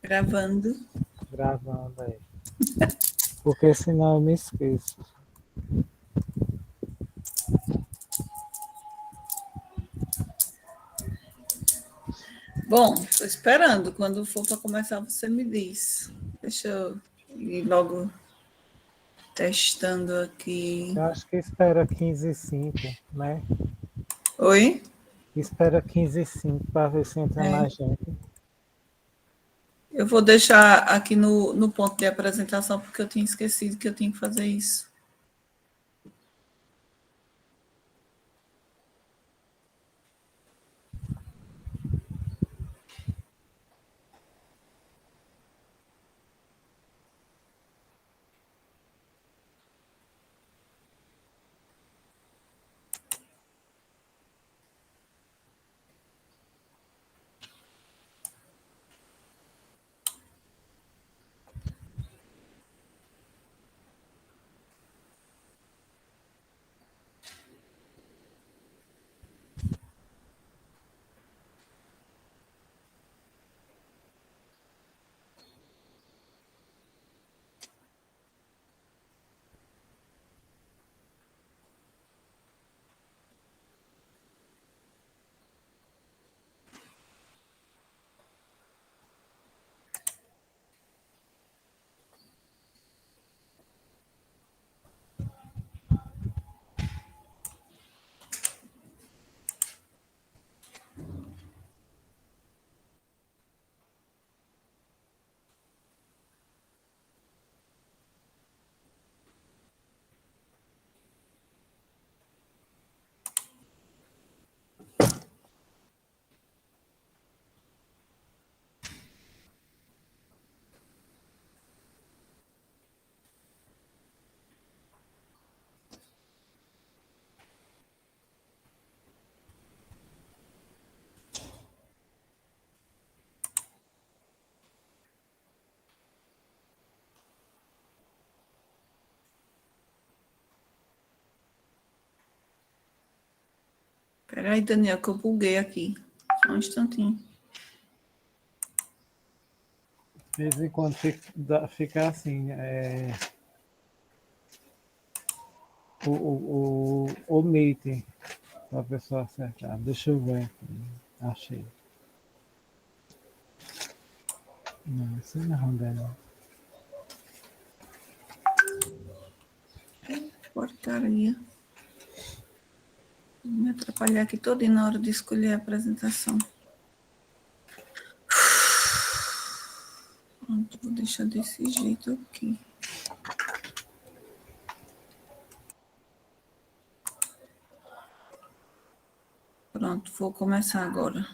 Gravando. Gravando aí. Porque senão eu me esqueço. Bom, estou esperando. Quando for para começar, você me diz. Deixa eu ir logo testando aqui. Eu acho que espera 15h05, né? Oi? Espera 15h05 para ver se entra É. mais gente. Eu vou deixar aqui no ponto de apresentação, porque eu tinha esquecido que eu tinha que fazer isso. Peraí, Daniel, que eu buguei aqui. Só um instantinho. De vez em quando fica assim. O meeting para a pessoa acertar. Deixa eu ver aqui. Achei. Não, isso não é não. Porcaria. Vou me atrapalhar aqui toda na hora de escolher a apresentação. Pronto, vou deixar desse jeito aqui. Pronto, vou começar agora.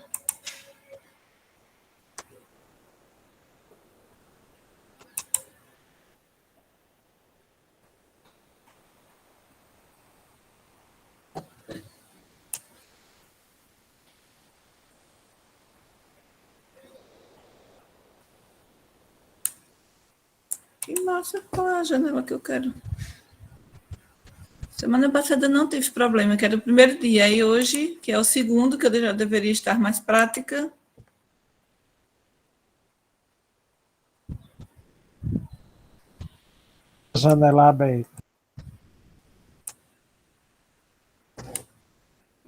Que massa, qual é a janela que eu quero? Semana passada não tive problema, que era o primeiro dia. E hoje, que é o segundo, que eu já deveria estar mais prática. Janela aberta.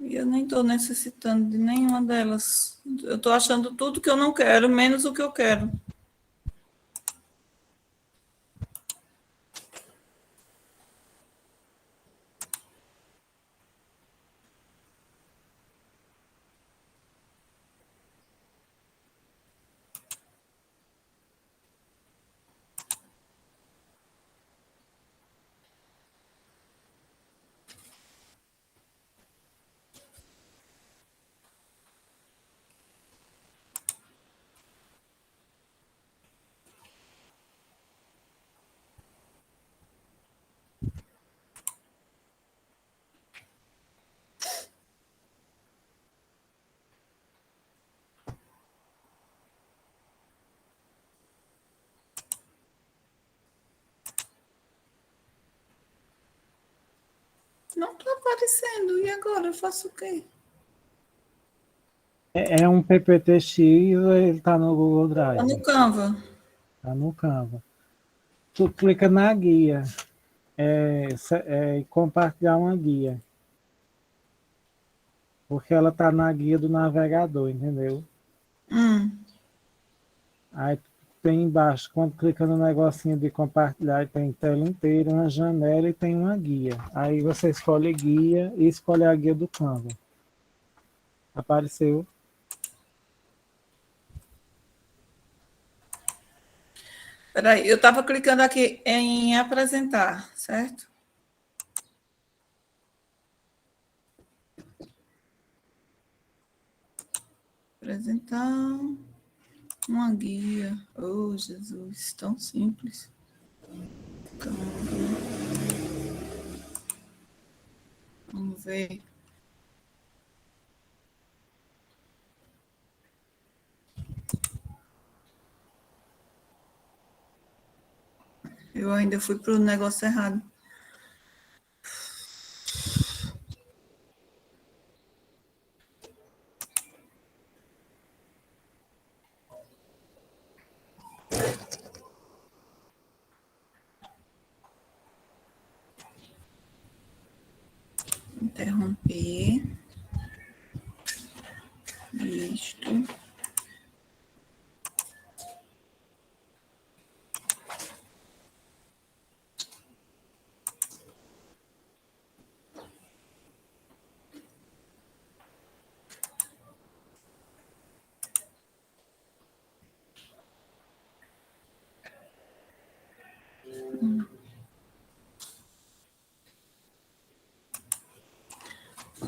E eu nem estou necessitando de nenhuma delas. Eu estou achando tudo que eu não quero, menos o que eu quero. Não está aparecendo. E agora? Eu faço o quê? É um PPTX, ele está no Google Tá Drive, no Canva. está no Canva. Tu clica na guia, compartilhar uma guia, porque ela está na guia do navegador, entendeu? Hum. Aí tem embaixo, quando clica no negocinho de compartilhar, tem tela inteira, uma janela e tem uma guia. Aí você escolhe guia e escolhe a guia do Canva. Apareceu? Peraí, eu estava clicando aqui em apresentar, certo? Apresentar uma guia. Oh, Jesus, tão simples. Vamos ver. Eu ainda fui para o negócio errado. Interromper. Isto.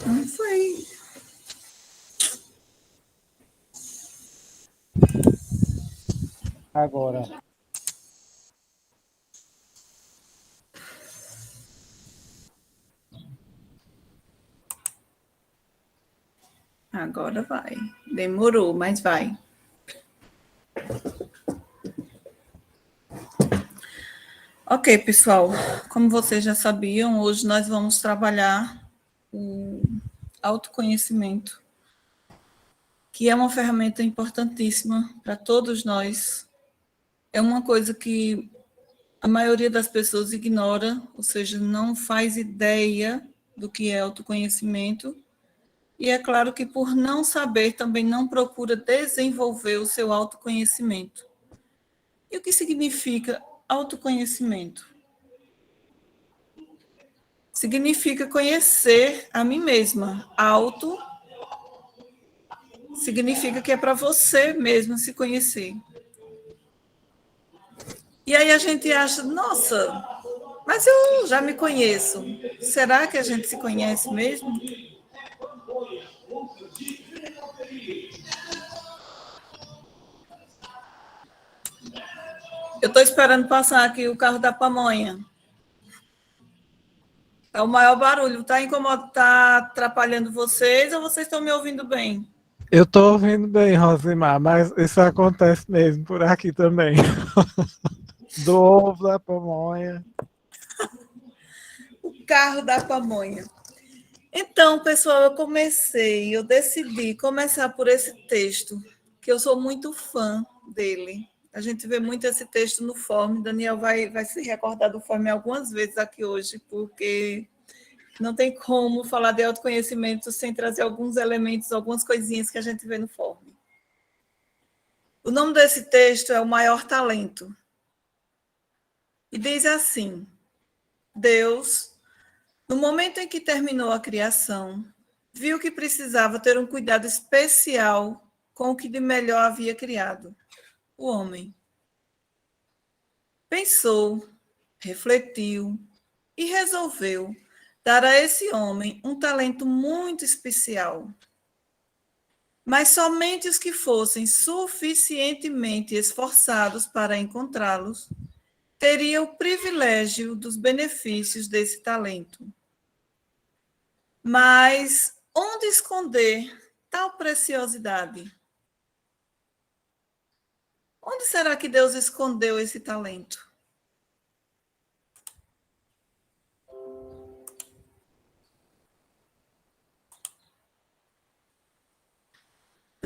Não foi. Agora. Agora vai. Demorou, mas vai. Ok, pessoal. Como vocês já sabiam, hoje nós vamos trabalhar o autoconhecimento, que é uma ferramenta importantíssima para todos nós. É uma coisa que a maioria das pessoas ignora, ou seja, não faz ideia do que é autoconhecimento. E é claro que, por não saber, também não procura desenvolver o seu autoconhecimento. E o que significa autoconhecimento? Significa conhecer a mim mesma. Auto significa que é para você mesmo se conhecer. E aí a gente acha, nossa, mas eu já me conheço. Será que a gente se conhece mesmo? Eu estou esperando passar aqui o carro da pamonha. É o maior barulho. Está incomodando, está atrapalhando vocês ou vocês estão me ouvindo bem? Eu estou ouvindo bem, Rosimar, mas isso acontece mesmo por aqui também. Do ovo da pamonha. O carro da pamonha. Então, pessoal, eu decidi começar por esse texto, que eu sou muito fã dele. A gente vê muito esse texto no Fórum. Daniel vai se recordar do Fórum algumas vezes aqui hoje, porque não tem como falar de autoconhecimento sem trazer alguns elementos, algumas coisinhas que a gente vê no Fórum. O nome desse texto é O Maior Talento. E diz assim: Deus, no momento em que terminou a criação, viu que precisava ter um cuidado especial com o que de melhor havia criado, o homem. Pensou, refletiu e resolveu dar a esse homem um talento muito especial. Mas somente os que fossem suficientemente esforçados para encontrá-los teriam o privilégio dos benefícios desse talento. Mas onde esconder tal preciosidade? Onde será que Deus escondeu esse talento?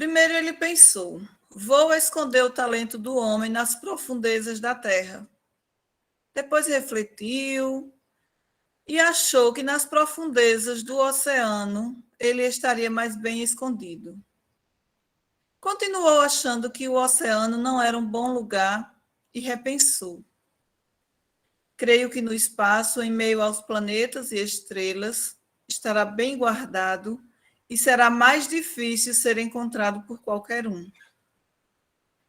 Primeiro ele pensou: vou esconder o talento do homem nas profundezas da terra. Depois refletiu e achou que nas profundezas do oceano ele estaria mais bem escondido. Continuou achando que o oceano não era um bom lugar e repensou. Creio que no espaço, em meio aos planetas e estrelas, estará bem guardado e será mais difícil ser encontrado por qualquer um.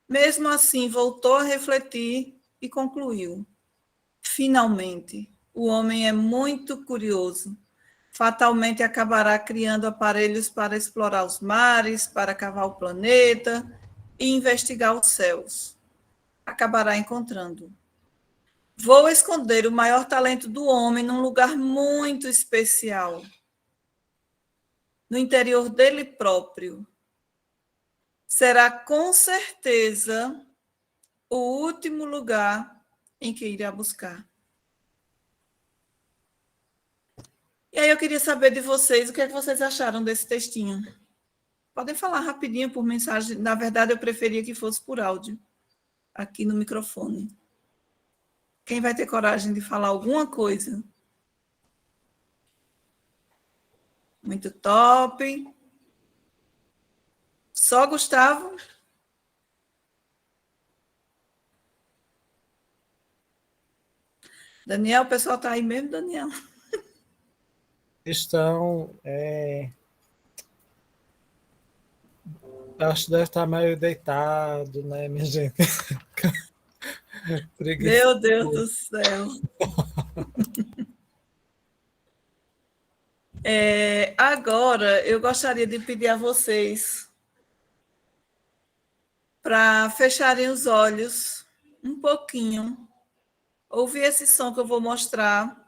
Mesmo assim, voltou a refletir e concluiu: finalmente, o homem é muito curioso. Fatalmente acabará criando aparelhos para explorar os mares, para cavar o planeta e investigar os céus. Acabará encontrando. Vou esconder o maior talento do homem num lugar muito especial, no interior dele próprio. Será com certeza o último lugar em que irá buscar. E aí eu queria saber de vocês o que é que vocês acharam desse textinho. Podem falar rapidinho por mensagem. Na verdade, eu preferia que fosse por áudio, aqui no microfone. Quem vai ter coragem de falar alguma coisa? Muito top. Só Gustavo? Daniel, o pessoal está aí mesmo, Daniel? Estão. Acho que deve estar meio deitado, né, minha gente? Meu Deus do céu. Agora, eu gostaria de pedir a vocês para fecharem os olhos um pouquinho, ouvir esse som que eu vou mostrar,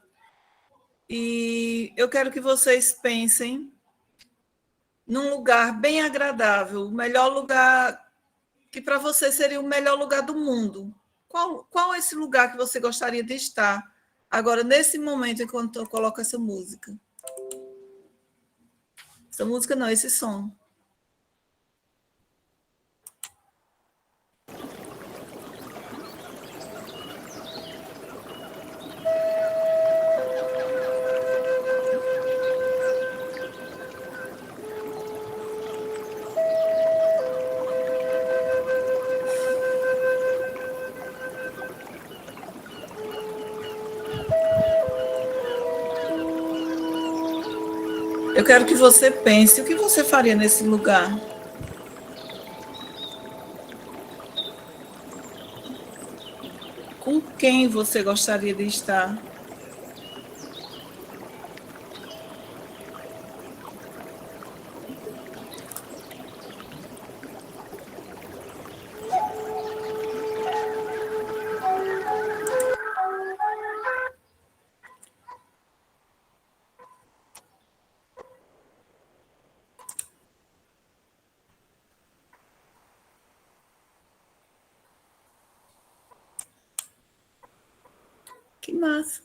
e eu quero que vocês pensem num lugar bem agradável, o melhor lugar que para você seria o melhor lugar do mundo. Qual é esse lugar que você gostaria de estar agora, nesse momento, enquanto eu coloco essa música? Essa música não, esse som. Eu quero que você pense o que você faria nesse lugar. Com quem você gostaria de estar? Que massa.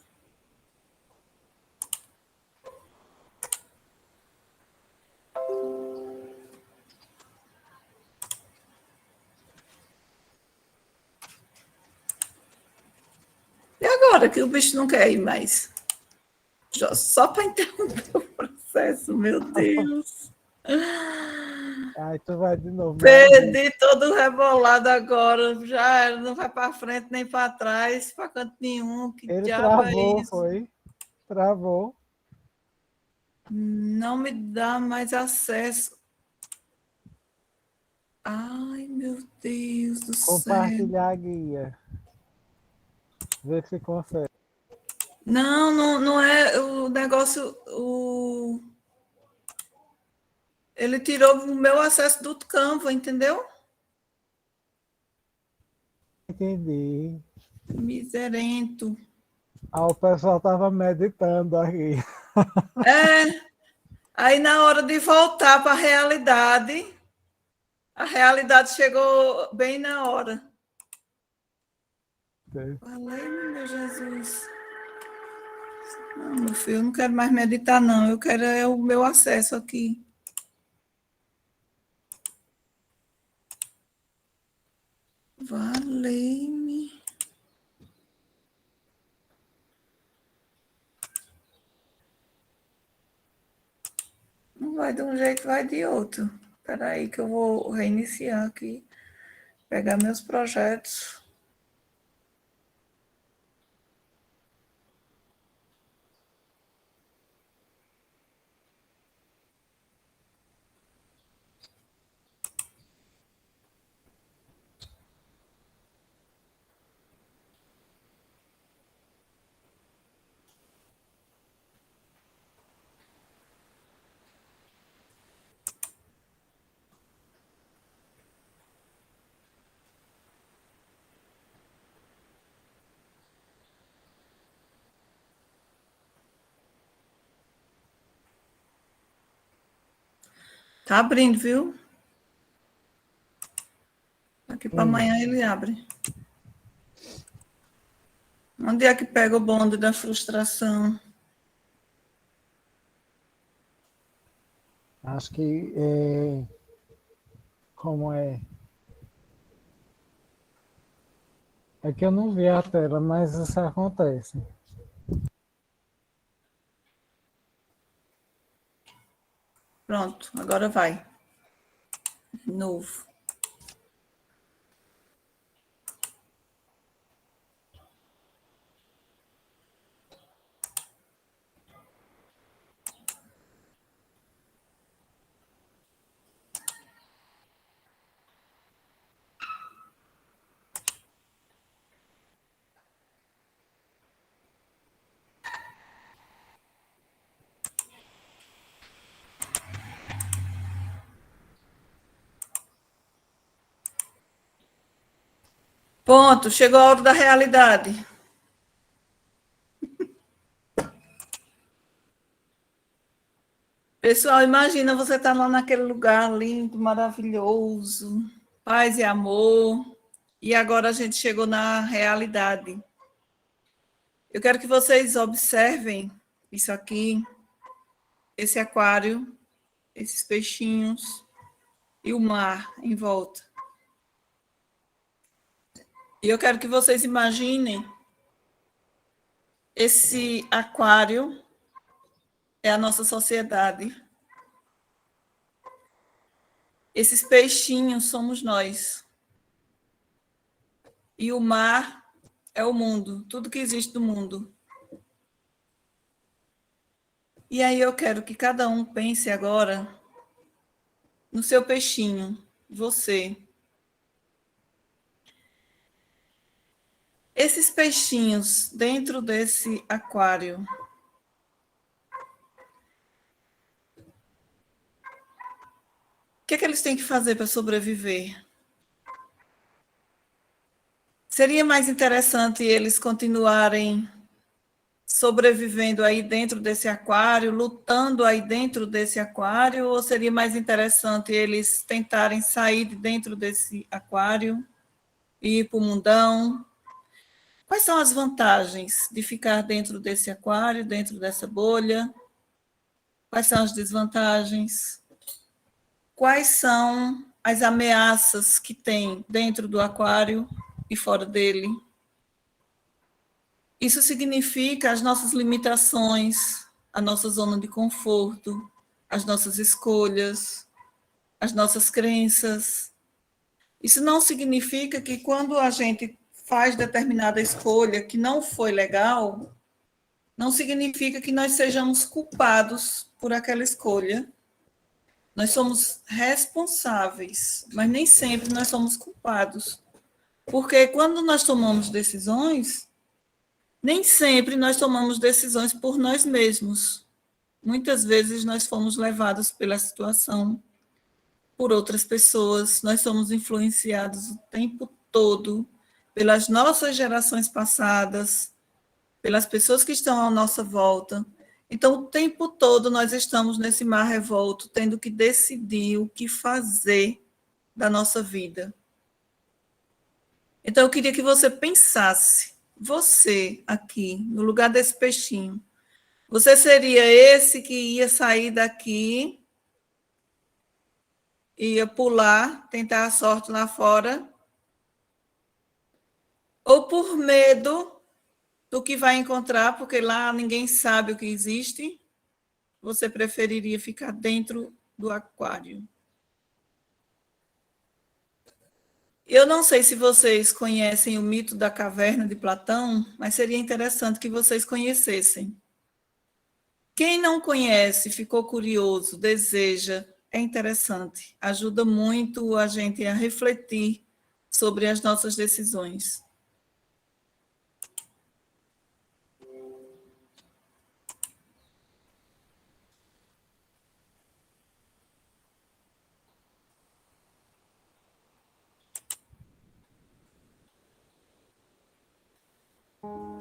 E agora que o bicho não quer ir mais? Só para interromper o processo, meu Deus. Aí tu vai de novo. Perdi todo o rebolado agora. Já era, não vai para frente nem para trás, para canto nenhum. Que Ele diabo é travou, isso? foi? Travou. Não me dá mais acesso. Ai, meu Deus do céu. Compartilhar a guia. Vê se consegue. Não, não, não é o negócio. Ele tirou o meu acesso do Canva, entendeu? Entendi. Miserento. O pessoal estava meditando aqui. Aí na hora de voltar para a realidade chegou bem na hora. Falei, meu Jesus. Não, meu filho, eu não quero mais meditar, não. Eu quero o meu acesso aqui. Valei-me. Não vai de um jeito, vai de outro. Espera aí que eu vou reiniciar aqui. Pegar meus projetos. Tá abrindo, viu? Aqui para amanhã ele abre. Onde é que pega o bonde da frustração? Acho que como é? É que eu não vi a tela, mas isso acontece. Pronto, agora vai. Novo. Ponto, chegou a hora da realidade. Pessoal, imagina você estar lá naquele lugar lindo, maravilhoso, paz e amor, e agora a gente chegou na realidade. Eu quero que vocês observem isso aqui, esse aquário, esses peixinhos e o mar em volta. E eu quero que vocês imaginem esse aquário é a nossa sociedade. Esses peixinhos somos nós. E o mar é o mundo, tudo que existe no mundo. E aí eu quero que cada um pense agora no seu peixinho, você. Esses peixinhos dentro desse aquário, o que é que eles têm que fazer para sobreviver? Seria mais interessante eles continuarem sobrevivendo aí dentro desse aquário, lutando aí dentro desse aquário, ou seria mais interessante eles tentarem sair de dentro desse aquário e ir para o mundão? Quais são as vantagens de ficar dentro desse aquário, dentro dessa bolha? Quais são as desvantagens? Quais são as ameaças que tem dentro do aquário e fora dele? Isso significa as nossas limitações, a nossa zona de conforto, as nossas escolhas, as nossas crenças. Isso não significa que quando a gente faz determinada escolha que não foi legal, não significa que nós sejamos culpados por aquela escolha. Nós somos responsáveis, mas nem sempre nós somos culpados. Porque quando nós tomamos decisões, nem sempre nós tomamos decisões por nós mesmos. Muitas vezes nós fomos levados pela situação, por outras pessoas, nós somos influenciados o tempo todo pelas nossas gerações passadas, pelas pessoas que estão à nossa volta. Então, o tempo todo nós estamos nesse mar revolto, tendo que decidir o que fazer da nossa vida. Então, eu queria que você pensasse, você aqui, no lugar desse peixinho, você seria esse que ia sair daqui, ia pular, tentar a sorte lá fora, ou por medo do que vai encontrar, porque lá ninguém sabe o que existe, você preferiria ficar dentro do aquário? Eu não sei se vocês conhecem o mito da caverna de Platão, mas seria interessante que vocês conhecessem. Quem não conhece, ficou curioso, deseja, é interessante. Ajuda muito a gente a refletir sobre as nossas decisões.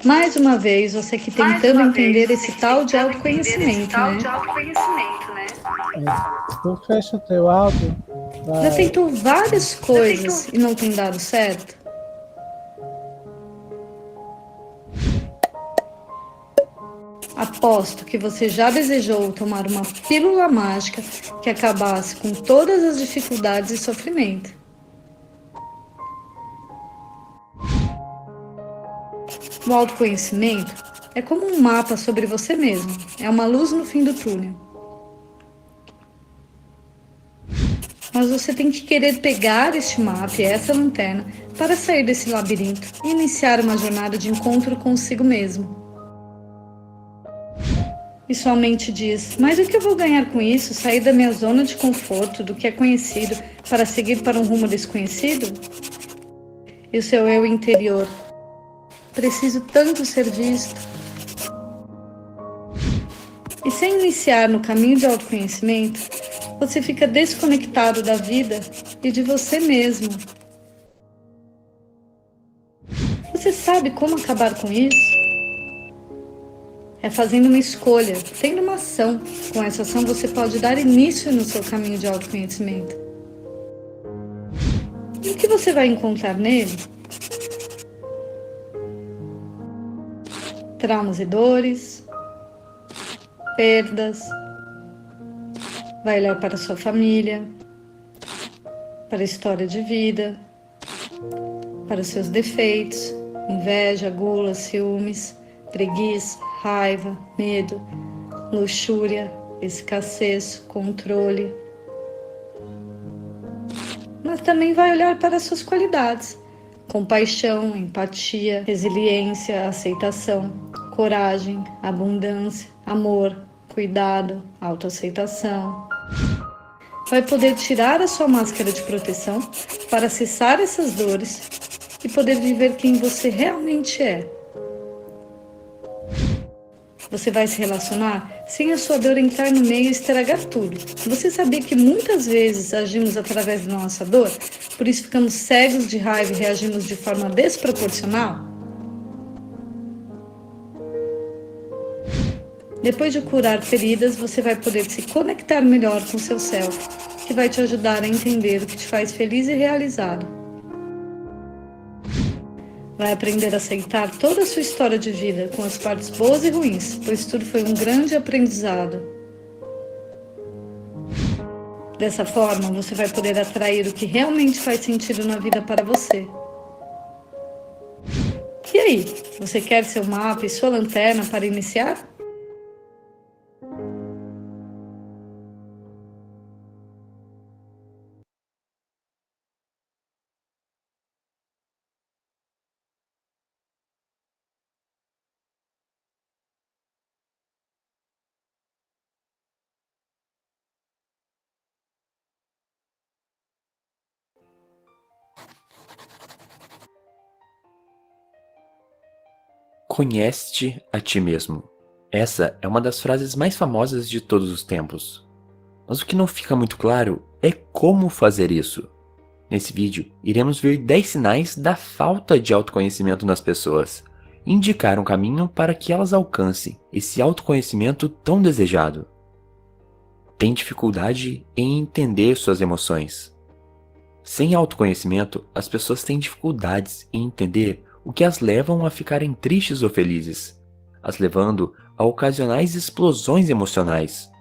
Mais uma vez, você aqui tentando entender esse tal de autoconhecimento, né? Tu fecha teu áudio. Já tentou várias coisas e não tem dado certo? Aposto que você já desejou tomar uma pílula mágica que acabasse com todas as dificuldades e sofrimento. O autoconhecimento é como um mapa sobre você mesmo, é uma luz no fim do túnel. Mas você tem que querer pegar este mapa e essa lanterna para sair desse labirinto e iniciar uma jornada de encontro consigo mesmo. E sua mente diz, mas o que eu vou ganhar com isso? Sair da minha zona de conforto, do que é conhecido, para seguir para um rumo desconhecido? E o seu eu interior? Preciso tanto ser visto. E sem iniciar no caminho de autoconhecimento, você fica desconectado da vida e de você mesmo. Você sabe como acabar com isso? É fazendo uma escolha, tendo uma ação. Com essa ação você pode dar início no seu caminho de autoconhecimento. E o que você vai encontrar nele? Traumas e dores, perdas, vai olhar para sua família, para a história de vida, para os seus defeitos, inveja, gula, ciúmes, preguiça, raiva, medo, luxúria, escassez, controle. Mas também vai olhar para as suas qualidades, compaixão, empatia, resiliência, aceitação, coragem, abundância, amor, cuidado, autoaceitação. Vai poder tirar a sua máscara de proteção para acessar essas dores e poder viver quem você realmente é. Você vai se relacionar sem a sua dor entrar no meio e estragar tudo. Você sabia que muitas vezes agimos através da nossa dor? Por isso ficamos cegos de raiva e reagimos de forma desproporcional? Depois de curar feridas, você vai poder se conectar melhor com seu self, que vai te ajudar a entender o que te faz feliz e realizado. Vai aprender a aceitar toda a sua história de vida, com as partes boas e ruins, pois tudo foi um grande aprendizado. Dessa forma, você vai poder atrair o que realmente faz sentido na vida para você. E aí, você quer seu mapa e sua lanterna para iniciar? Conhece-te a ti mesmo. Essa é uma das frases mais famosas de todos os tempos. Mas o que não fica muito claro é como fazer isso. Nesse vídeo, iremos ver 10 sinais da falta de autoconhecimento nas pessoas e indicar um caminho para que elas alcancem esse autoconhecimento tão desejado. Tem dificuldade em entender suas emoções. Sem autoconhecimento, as pessoas têm dificuldades em entender o que as levam a ficarem tristes ou felizes, as levando a ocasionais explosões emocionais.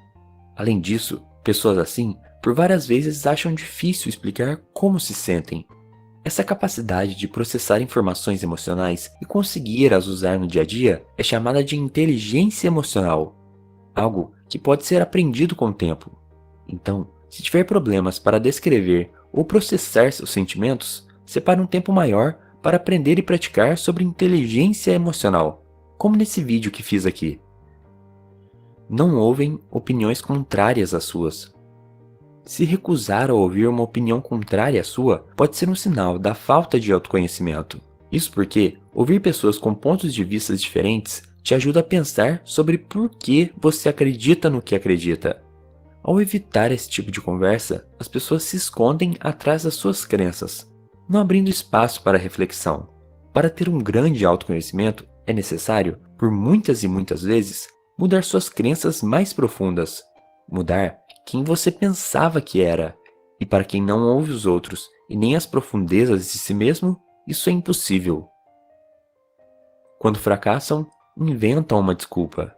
Além disso, pessoas assim, por várias vezes acham difícil explicar como se sentem. Essa capacidade de processar informações emocionais e conseguir as usar no dia a dia é chamada de inteligência emocional, algo que pode ser aprendido com o tempo. Então, se tiver problemas para descrever ou processar seus sentimentos, separe um tempo maior para aprender e praticar sobre inteligência emocional, como nesse vídeo que fiz aqui. Não ouvem opiniões contrárias às suas. Se recusar a ouvir uma opinião contrária à sua, pode ser um sinal da falta de autoconhecimento. Isso porque ouvir pessoas com pontos de vista diferentes te ajuda a pensar sobre por que você acredita no que acredita. Ao evitar esse tipo de conversa, as pessoas se escondem atrás das suas crenças, não abrindo espaço para reflexão. Para ter um grande autoconhecimento, é necessário, por muitas e muitas vezes, mudar suas crenças mais profundas, mudar quem você pensava que era, e para quem não ouve os outros e nem as profundezas de si mesmo, isso é impossível. Quando fracassam, inventam uma desculpa.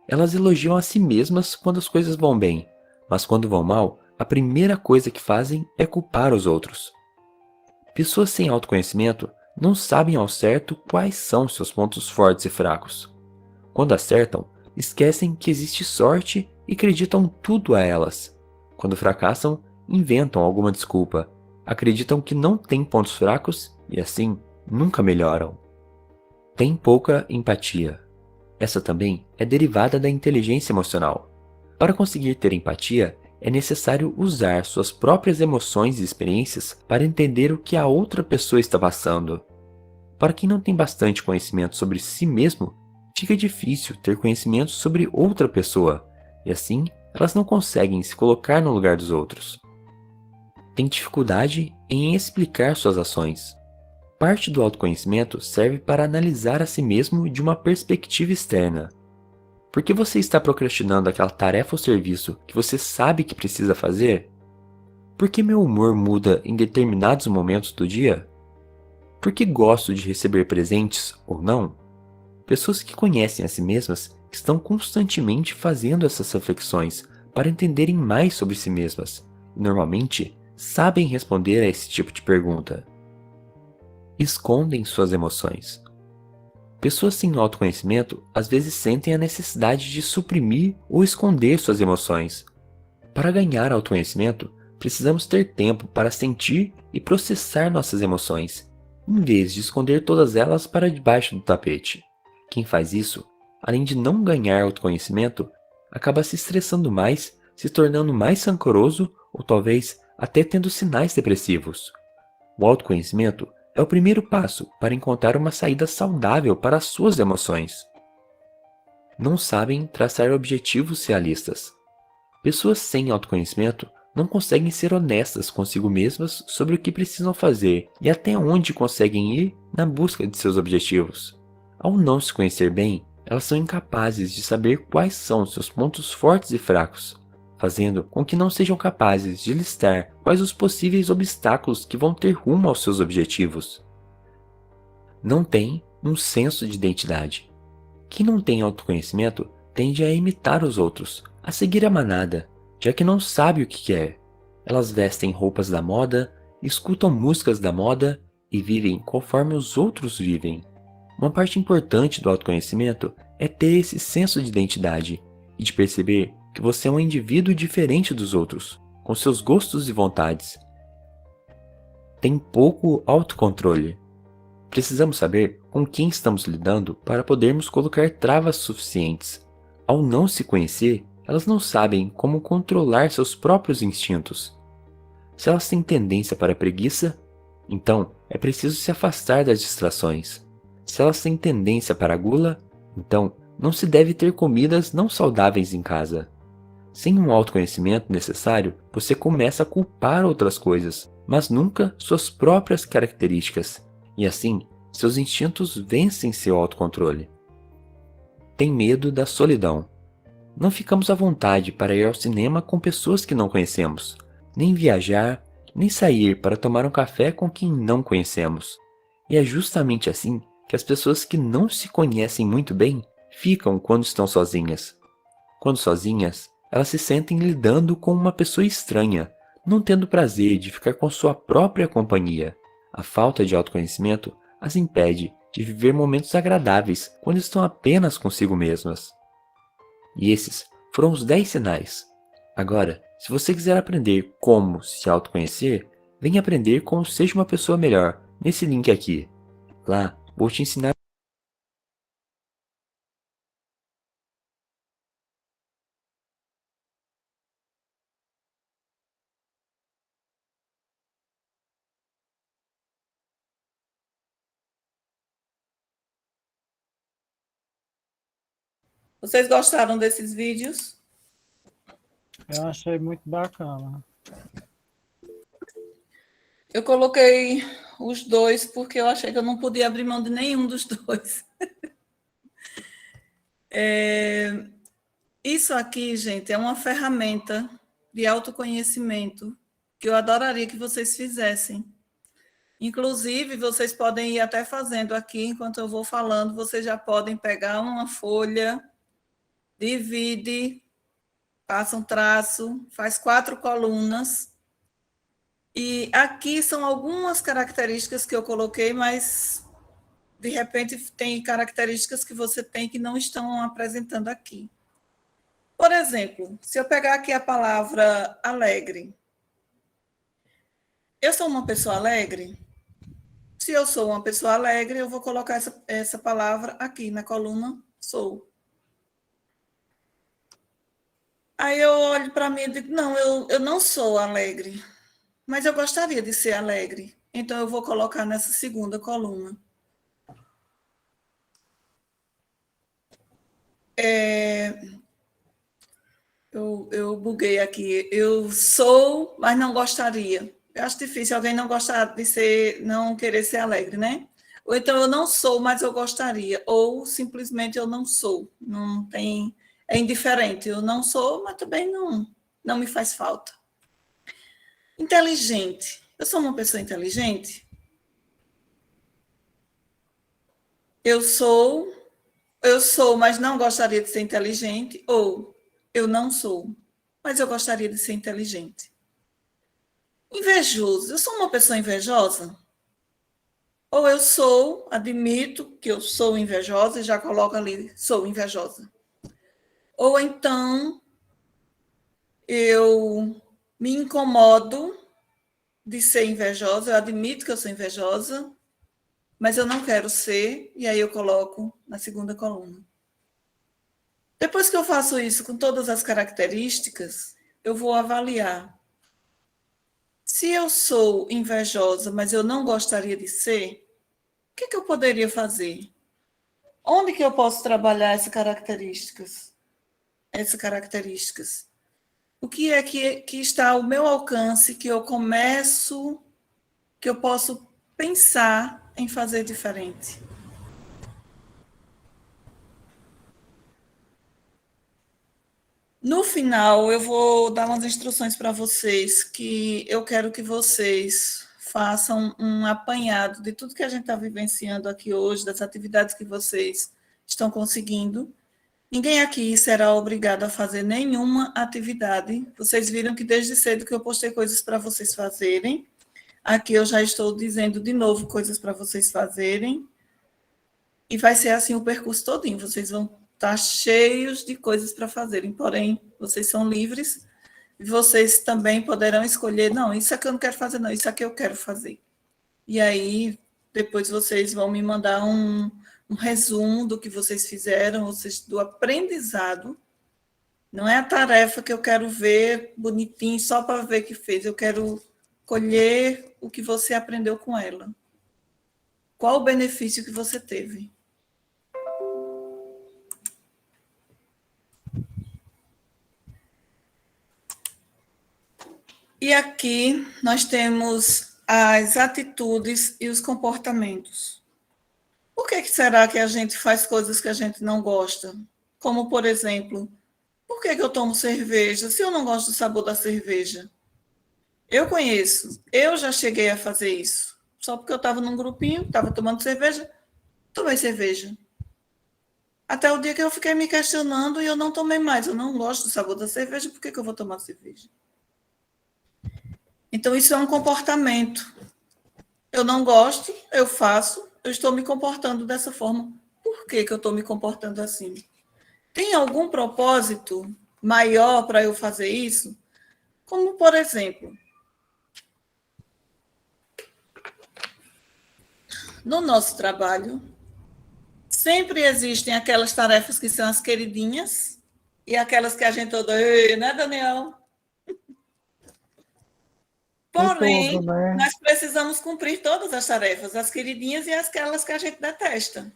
Elas elogiam a si mesmas quando as coisas vão bem, mas quando vão mal, a primeira coisa que fazem é culpar os outros. Pessoas sem autoconhecimento não sabem ao certo quais são seus pontos fortes e fracos. Quando acertam, esquecem que existe sorte e acreditam tudo a elas. Quando fracassam, inventam alguma desculpa, acreditam que não têm pontos fracos e assim nunca melhoram. Tem pouca empatia. Essa também é derivada da inteligência emocional. Para conseguir ter empatia, é necessário usar suas próprias emoções e experiências para entender o que a outra pessoa está passando. Para quem não tem bastante conhecimento sobre si mesmo, fica difícil ter conhecimento sobre outra pessoa, e assim elas não conseguem se colocar no lugar dos outros. Tem dificuldade em explicar suas ações. Parte do autoconhecimento serve para analisar a si mesmo de uma perspectiva externa. Por que você está procrastinando aquela tarefa ou serviço que você sabe que precisa fazer? Por que meu humor muda em determinados momentos do dia? Por que gosto de receber presentes ou não? Pessoas que conhecem a si mesmas estão constantemente fazendo essas reflexões para entenderem mais sobre si mesmas e, normalmente, sabem responder a esse tipo de pergunta. Escondem suas emoções. Pessoas sem autoconhecimento às vezes sentem a necessidade de suprimir ou esconder suas emoções. Para ganhar autoconhecimento, precisamos ter tempo para sentir e processar nossas emoções, em vez de esconder todas elas para debaixo do tapete. Quem faz isso, além de não ganhar autoconhecimento, acaba se estressando mais, se tornando mais rancoroso ou talvez até tendo sinais depressivos. O autoconhecimento é o primeiro passo para encontrar uma saída saudável para as suas emoções. Não sabem traçar objetivos realistas. Pessoas sem autoconhecimento não conseguem ser honestas consigo mesmas sobre o que precisam fazer e até onde conseguem ir na busca de seus objetivos. Ao não se conhecer bem, elas são incapazes de saber quais são seus pontos fortes e fracos, fazendo com que não sejam capazes de listar quais os possíveis obstáculos que vão ter rumo aos seus objetivos. Não tem um senso de identidade. Quem não tem autoconhecimento tende a imitar os outros, a seguir a manada, já que não sabe o que quer. Elas vestem roupas da moda, escutam músicas da moda e vivem conforme os outros vivem. Uma parte importante do autoconhecimento é ter esse senso de identidade e de perceber que você é um indivíduo diferente dos outros, com seus gostos e vontades. Tem pouco autocontrole. Precisamos saber com quem estamos lidando para podermos colocar travas suficientes. Ao não se conhecer, elas não sabem como controlar seus próprios instintos. Se elas têm tendência para a preguiça, então é preciso se afastar das distrações. Se elas têm tendência para a gula, então não se deve ter comidas não saudáveis em casa. Sem um autoconhecimento necessário, você começa a culpar outras coisas, mas nunca suas próprias características, e assim, seus instintos vencem seu autocontrole. Tem medo da solidão. Não ficamos à vontade para ir ao cinema com pessoas que não conhecemos, nem viajar, nem sair para tomar um café com quem não conhecemos. E é justamente assim que as pessoas que não se conhecem muito bem ficam quando estão sozinhas. Quando sozinhas, elas se sentem lidando com uma pessoa estranha, não tendo prazer de ficar com sua própria companhia. A falta de autoconhecimento as impede de viver momentos agradáveis quando estão apenas consigo mesmas. E esses foram os 10 sinais. Agora, se você quiser aprender como se autoconhecer, venha aprender como seja uma pessoa melhor nesse link aqui. Lá, vou te ensinar. Vocês gostaram desses vídeos? Eu achei muito bacana. Eu coloquei os dois porque eu achei que eu não podia abrir mão de nenhum dos dois. Isso aqui, gente, é uma ferramenta de autoconhecimento que eu adoraria que vocês fizessem. Inclusive, vocês podem ir até fazendo aqui, enquanto eu vou falando, vocês já podem pegar uma folha, divide, passa um traço, faz 4 colunas. E aqui são algumas características que eu coloquei, mas de repente tem características que você tem que não estão apresentando aqui. Por exemplo, se eu pegar aqui a palavra alegre, eu sou uma pessoa alegre? Se eu sou uma pessoa alegre, eu vou colocar essa palavra aqui na coluna sou. Aí eu olho para mim e digo, não, eu não sou alegre, mas eu gostaria de ser alegre. Então, eu vou colocar nessa segunda coluna. Eu buguei aqui. Eu sou, mas não gostaria. Eu acho difícil alguém não gostar de ser, não querer ser alegre, né? Ou então eu não sou, mas eu gostaria. Ou simplesmente eu não sou. Não tem, é indiferente. Eu não sou, mas também não me faz falta. Inteligente. Eu sou uma pessoa inteligente? Eu sou, mas não gostaria de ser inteligente. Ou eu não sou, mas eu gostaria de ser inteligente. Invejoso. Eu sou uma pessoa invejosa? Ou eu sou, admito que eu sou invejosa e já coloco ali, sou invejosa. Ou então, eu me incomodo de ser invejosa, eu admito que eu sou invejosa, mas eu não quero ser, e aí eu coloco na segunda coluna. Depois que eu faço isso com todas as características, eu vou avaliar. Se eu sou invejosa, mas eu não gostaria de ser, o que eu poderia fazer? Onde que eu posso trabalhar essas características? O que é que está ao meu alcance, que eu posso pensar em fazer diferente? No final, eu vou dar umas instruções para vocês, que eu quero que vocês façam um apanhado de tudo que a gente está vivenciando aqui hoje, das atividades que vocês estão conseguindo. Ninguém aqui será obrigado a fazer nenhuma atividade. Vocês viram que desde cedo que eu postei coisas para vocês fazerem. Aqui eu já estou dizendo de novo coisas para vocês fazerem. E vai ser assim o percurso todinho. Vocês vão estar cheios de coisas para fazerem. Porém, vocês são livres. E vocês também poderão escolher, não, isso aqui eu não quero fazer, não, isso aqui eu quero fazer. E aí, depois vocês vão me mandar um resumo do que vocês fizeram, ou seja, do aprendizado. Não é a tarefa que eu quero ver bonitinho só para ver que fez. Eu quero colher o que você aprendeu com ela. Qual o benefício que você teve? E aqui nós temos as atitudes e os comportamentos. Por que será que a gente faz coisas que a gente não gosta? Como, por exemplo, por que eu tomo cerveja se eu não gosto do sabor da cerveja? Eu conheço, eu já cheguei a fazer isso. Só porque eu estava num grupinho, estava tomando cerveja, tomei cerveja. Até o dia que eu fiquei me questionando e eu não tomei mais. Eu não gosto do sabor da cerveja, por que eu vou tomar cerveja? Então, isso é um comportamento. Eu não gosto, eu faço, eu estou me comportando dessa forma. Por que que eu estou me comportando assim? Tem algum propósito maior para eu fazer isso? Como, por exemplo, no nosso trabalho, sempre existem aquelas tarefas que são as queridinhas e aquelas que a gente odeia, né, Daniel? E Porém, tudo, né? nós precisamos cumprir todas as tarefas, as queridinhas e aquelas que a gente detesta.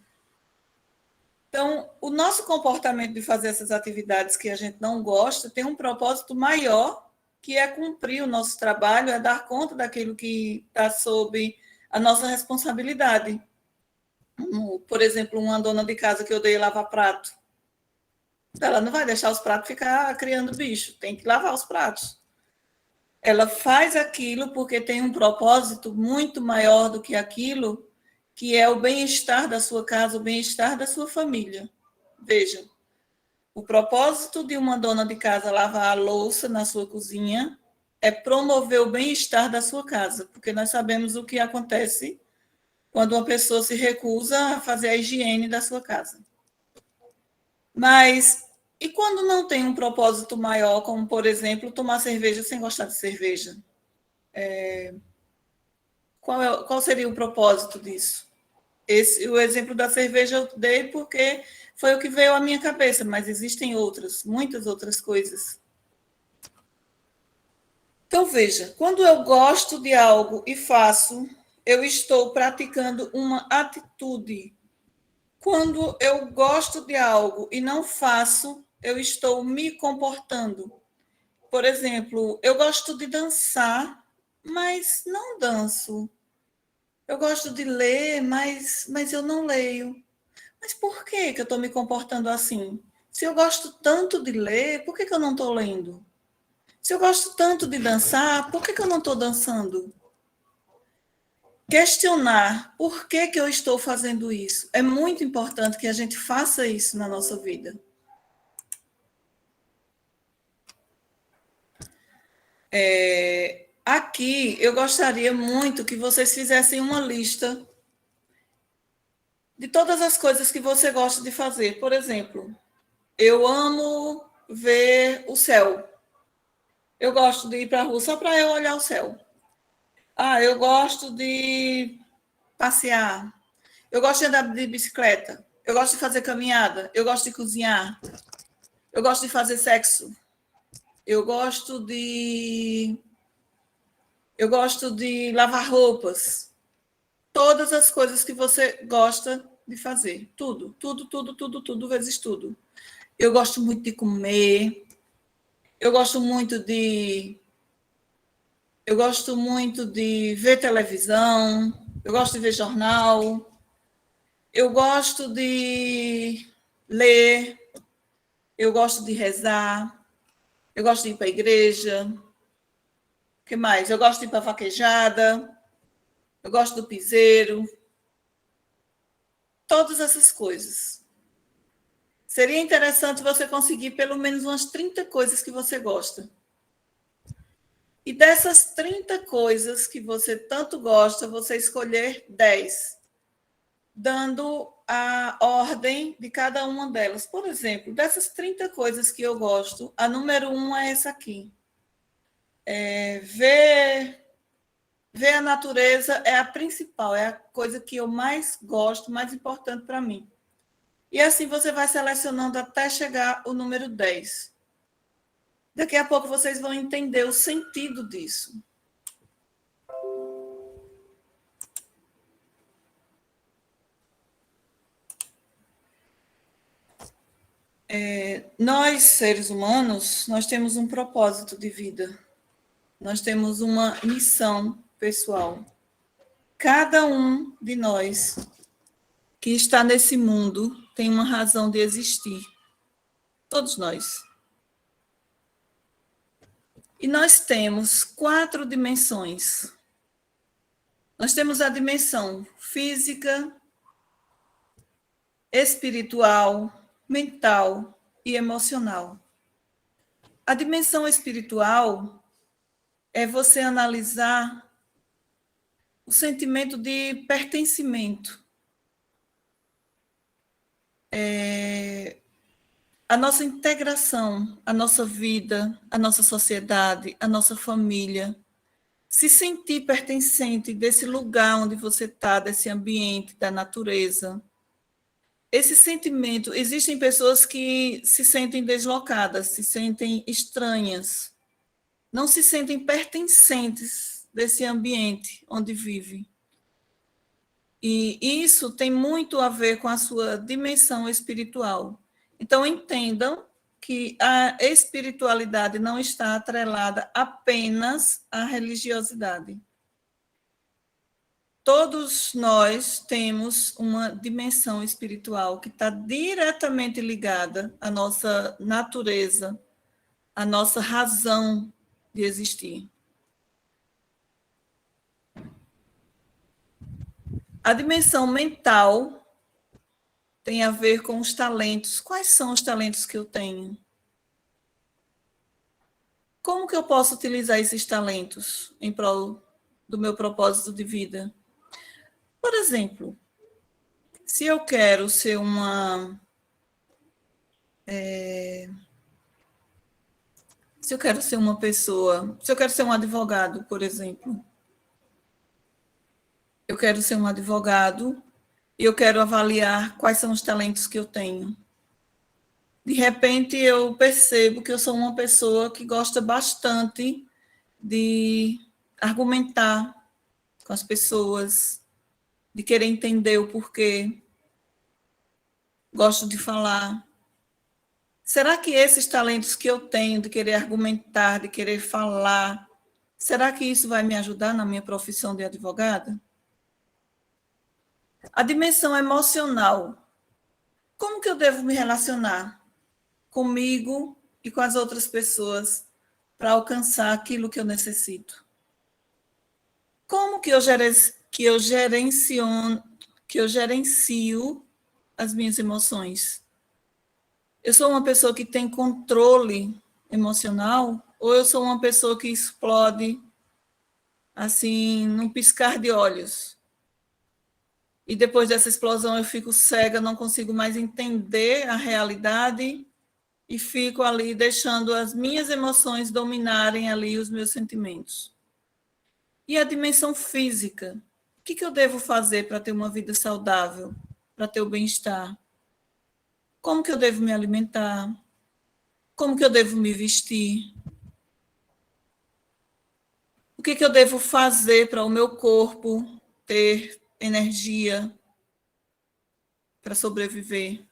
Então, o nosso comportamento de fazer essas atividades que a gente não gosta tem um propósito maior, que é cumprir o nosso trabalho, é dar conta daquilo que está sob a nossa responsabilidade. Por exemplo, uma dona de casa que odeia lavar prato. Ela não vai deixar os pratos ficar criando bicho, tem que lavar os pratos. Ela faz aquilo porque tem um propósito muito maior do que aquilo, que é o bem-estar da sua casa, o bem-estar da sua família. Veja, o propósito de uma dona de casa lavar a louça na sua cozinha é promover o bem-estar da sua casa, porque nós sabemos o que acontece quando uma pessoa se recusa a fazer a higiene da sua casa. Mas, e quando não tem um propósito maior, como, por exemplo, tomar cerveja sem gostar de cerveja? Qual seria o propósito disso? O exemplo da cerveja eu dei porque foi o que veio à minha cabeça, mas existem outras, muitas outras coisas. Então, veja, quando eu gosto de algo e faço, eu estou praticando uma atitude. Quando eu gosto de algo e não faço, eu estou me comportando. Por exemplo, eu gosto de dançar, mas não danço. Eu gosto de ler, mas eu não leio. Mas por que que eu estou me comportando assim? Se eu gosto tanto de ler, por que que eu não estou lendo? Se eu gosto tanto de dançar, por que que eu não estou dançando? Questionar por que que eu estou fazendo isso. É muito importante que a gente faça isso na nossa vida. Aqui, eu gostaria muito que vocês fizessem uma lista de todas as coisas que você gosta de fazer. Por exemplo, eu amo ver o céu. Eu gosto de ir para a rua só para eu olhar o céu. Ah, eu gosto de passear. Eu gosto de andar de bicicleta. Eu gosto de fazer caminhada. Eu gosto de cozinhar. Eu gosto de fazer sexo. Eu gosto de. Eu gosto de lavar roupas. Todas as coisas que você gosta de fazer. Tudo, tudo, tudo, tudo, tudo, vezes tudo. Eu gosto muito de comer. Eu gosto muito de. Eu gosto muito de ver televisão. Eu gosto de ver jornal. Eu gosto de ler. Eu gosto de rezar. Eu gosto de ir para a igreja. O que mais? Eu gosto de ir para a vaquejada. Eu gosto do piseiro. Todas essas coisas. Seria interessante você conseguir pelo menos umas 30 coisas que você gosta. E dessas 30 coisas que você tanto gosta, você escolher 10, dando a ordem de cada uma delas. Por exemplo, dessas 30 coisas que eu gosto, a número 1 é essa aqui. Ver a natureza é a principal, é a coisa que eu mais gosto, mais importante para mim. E assim você vai selecionando até chegar o número 10. Daqui a pouco vocês vão entender o sentido disso. Nós, seres humanos, nós temos um propósito de vida. Nós temos uma missão pessoal. Cada um de nós que está nesse mundo tem uma razão de existir. Todos nós. E nós temos 4 dimensões. Nós temos a dimensão física, espiritual, mental e emocional. A dimensão espiritual é você analisar o sentimento de pertencimento. A nossa integração, a nossa vida, a nossa sociedade, a nossa família. Se sentir pertencente desse lugar onde você está, desse ambiente, da natureza. Esse sentimento, existem pessoas que se sentem deslocadas, se sentem estranhas, não se sentem pertencentes desse ambiente onde vivem. E isso tem muito a ver com a sua dimensão espiritual. Então, entendam que a espiritualidade não está atrelada apenas à religiosidade. Todos nós temos uma dimensão espiritual que está diretamente ligada à nossa natureza, à nossa razão de existir. A dimensão mental tem a ver com os talentos. Quais são os talentos que eu tenho? Como que eu posso utilizar esses talentos em prol do meu propósito de vida? Por exemplo, se eu quero ser se eu quero ser uma pessoa, se eu quero ser um advogado, por exemplo, eu quero ser um advogado e eu quero avaliar quais são os talentos que eu tenho. De repente, eu percebo que eu sou uma pessoa que gosta bastante de argumentar com as pessoas, de querer entender o porquê. Gosto de falar. Será que esses talentos que eu tenho de querer argumentar, de querer falar, será que isso vai me ajudar na minha profissão de advogada? A dimensão emocional. Como que eu devo me relacionar comigo e com as outras pessoas para alcançar aquilo que eu necessito? Como que eu gerencio as minhas emoções? Eu sou uma pessoa que tem controle emocional ou eu sou uma pessoa que explode assim num piscar de olhos? E depois dessa explosão eu fico cega, não consigo mais entender a realidade e fico ali deixando as minhas emoções dominarem ali os meus sentimentos. E a dimensão física? O que eu devo fazer para ter uma vida saudável, para ter o bem-estar? Como que eu devo me alimentar? Como que eu devo me vestir? O que eu devo fazer para o meu corpo ter energia para sobreviver?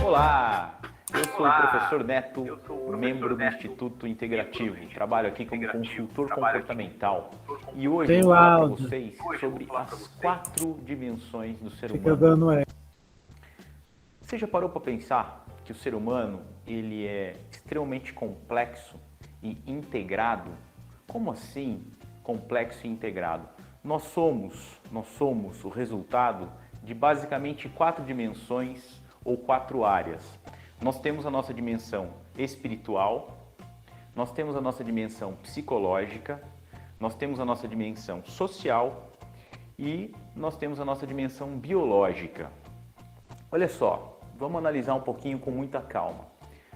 Olá, eu sou o professor Neto, membro do Instituto Integrativo. Trabalho aqui como consultor comportamental. E hoje eu vou falar para vocês sobre as 4 dimensões do ser humano. Você já parou para pensar que o ser humano ele é extremamente complexo e integrado? Como assim complexo e integrado? Nós somos o resultado de basicamente 4 dimensões ou 4 áreas. Nós temos a nossa dimensão espiritual, nós temos a nossa dimensão psicológica, nós temos a nossa dimensão social e nós temos a nossa dimensão biológica. Olha só, vamos analisar um pouquinho com muita calma.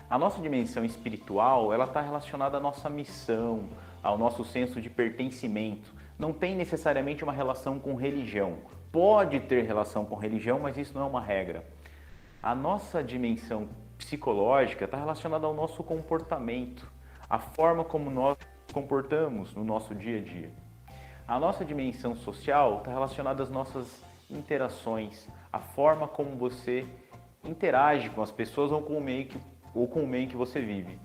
A nossa dimensão espiritual, ela está relacionada à nossa missão, ao nosso senso de pertencimento. Não tem necessariamente uma relação com religião. Pode ter relação com religião, mas isso não é uma regra. A nossa dimensão psicológica está relacionada ao nosso comportamento, a forma como nós nos comportamos no nosso dia a dia. A nossa dimensão social está relacionada às nossas interações, a forma como você interage com as pessoas ou com o meio que você vive.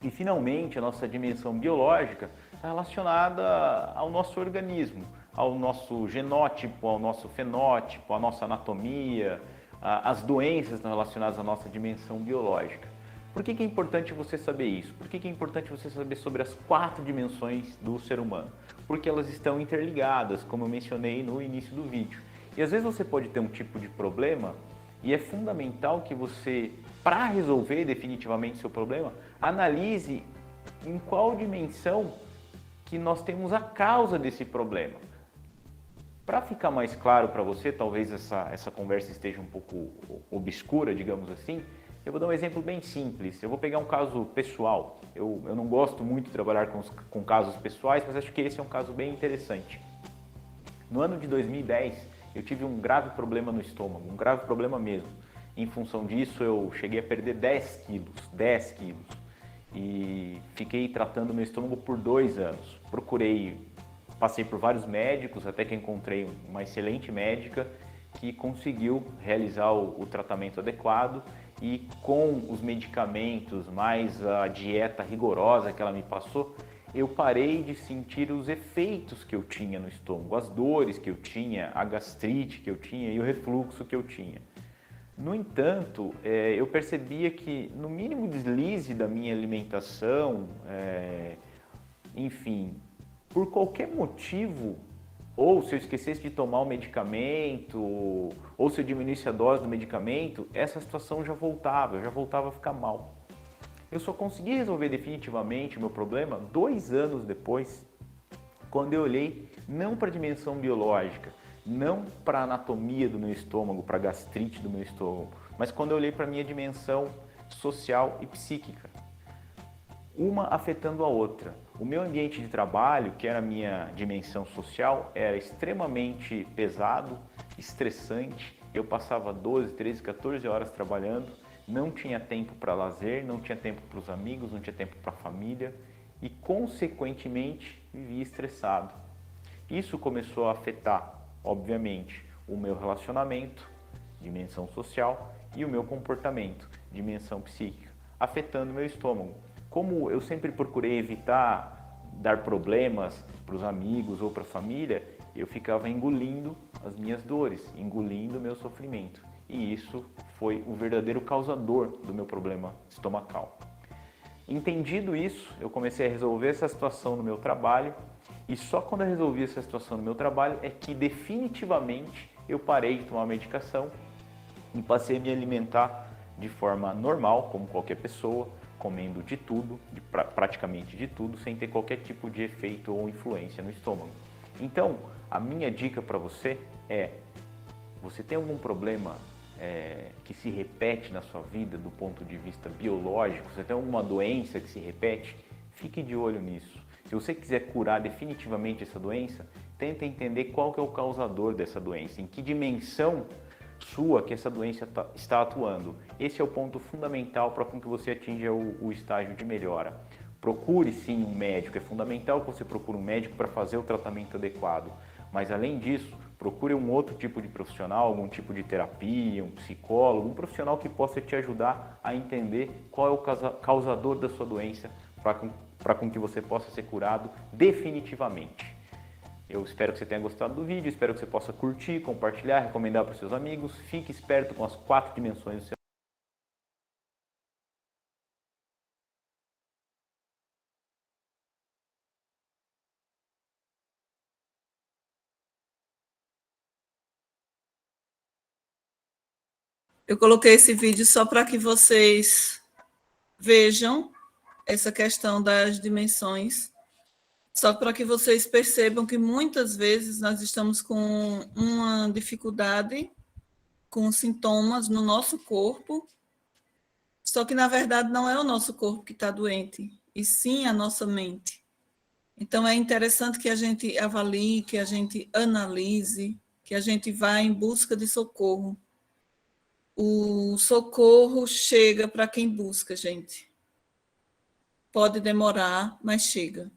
E, finalmente, a nossa dimensão biológica está relacionada ao nosso organismo, ao nosso genótipo, ao nosso fenótipo, à nossa anatomia. As doenças estão relacionadas à nossa dimensão biológica. Por que é importante você saber isso? Por que é importante você saber sobre as 4 dimensões do ser humano? Porque elas estão interligadas, como eu mencionei no início do vídeo. E às vezes você pode ter um tipo de problema e é fundamental que você, para resolver definitivamente seu problema, analise em qual dimensão que nós temos a causa desse problema. Para ficar mais claro para você, talvez essa conversa esteja um pouco obscura, digamos assim, eu vou dar um exemplo bem simples. Eu vou pegar um caso pessoal. Eu não gosto muito de trabalhar com casos pessoais, mas acho que esse é um caso bem interessante. No ano de 2010, eu tive um grave problema no estômago, um grave problema mesmo. Em função disso, eu cheguei a perder 10 quilos. E fiquei tratando meu estômago por 2 anos. Passei por vários médicos, até que encontrei uma excelente médica que conseguiu realizar o tratamento adequado, e com os medicamentos, mais a dieta rigorosa que ela me passou, eu parei de sentir os efeitos que eu tinha no estômago, as dores que eu tinha, a gastrite que eu tinha e o refluxo que eu tinha. No entanto, eu percebia que no mínimo deslize da minha alimentação, enfim, por qualquer motivo, ou se eu esquecesse de tomar o medicamento, ou se eu diminuísse a dose do medicamento, essa situação eu já voltava a ficar mal. Eu só consegui resolver definitivamente o meu problema 2 anos depois, quando eu olhei não para a dimensão biológica, não para a anatomia do meu estômago, para a gastrite do meu estômago, mas quando eu olhei para a minha dimensão social e psíquica, uma afetando a outra. O meu ambiente de trabalho, que era a minha dimensão social, era extremamente pesado, estressante. Eu passava 12, 13, 14 horas trabalhando, não tinha tempo para lazer, não tinha tempo para os amigos, não tinha tempo para a família e, consequentemente, vivia estressado. Isso começou a afetar, obviamente, o meu relacionamento, dimensão social, e o meu comportamento, dimensão psíquica, afetando o meu estômago. Como eu sempre procurei evitar dar problemas para os amigos ou para a família, eu ficava engolindo as minhas dores, engolindo o meu sofrimento. E isso foi o verdadeiro causador do meu problema estomacal. Entendido isso, eu comecei a resolver essa situação no meu trabalho, e só quando eu resolvi essa situação no meu trabalho é que definitivamente eu parei de tomar medicação e passei a me alimentar de forma normal, como qualquer pessoa, comendo de tudo, praticamente de tudo, sem ter qualquer tipo de efeito ou influência no estômago. Então, a minha dica para você é: você tem algum problema que se repete na sua vida do ponto de vista biológico? Você tem alguma doença que se repete? Fique de olho nisso. Se você quiser curar definitivamente essa doença, tenta entender qual que é o causador dessa doença, em que dimensão sua que essa doença está atuando. Esse é o ponto fundamental para que você atinja o estágio de melhora. Procure sim um médico, é fundamental que você procure um médico para fazer o tratamento adequado, mas além disso, procure um outro tipo de profissional, algum tipo de terapia, um psicólogo, um profissional que possa te ajudar a entender qual é o causador da sua doença, para que você possa ser curado definitivamente. Eu espero que você tenha gostado do vídeo, espero que você possa curtir, compartilhar, recomendar para os seus amigos. Fique esperto com as 4 dimensões do seu. Eu coloquei esse vídeo só para que vocês vejam essa questão das dimensões, só para que vocês percebam que muitas vezes nós estamos com uma dificuldade, com sintomas no nosso corpo, só que na verdade não é o nosso corpo que está doente, e sim a nossa mente. Então é interessante que a gente avalie, que a gente analise, que a gente vá em busca de socorro. O socorro chega para quem busca, gente. Pode demorar, mas chega.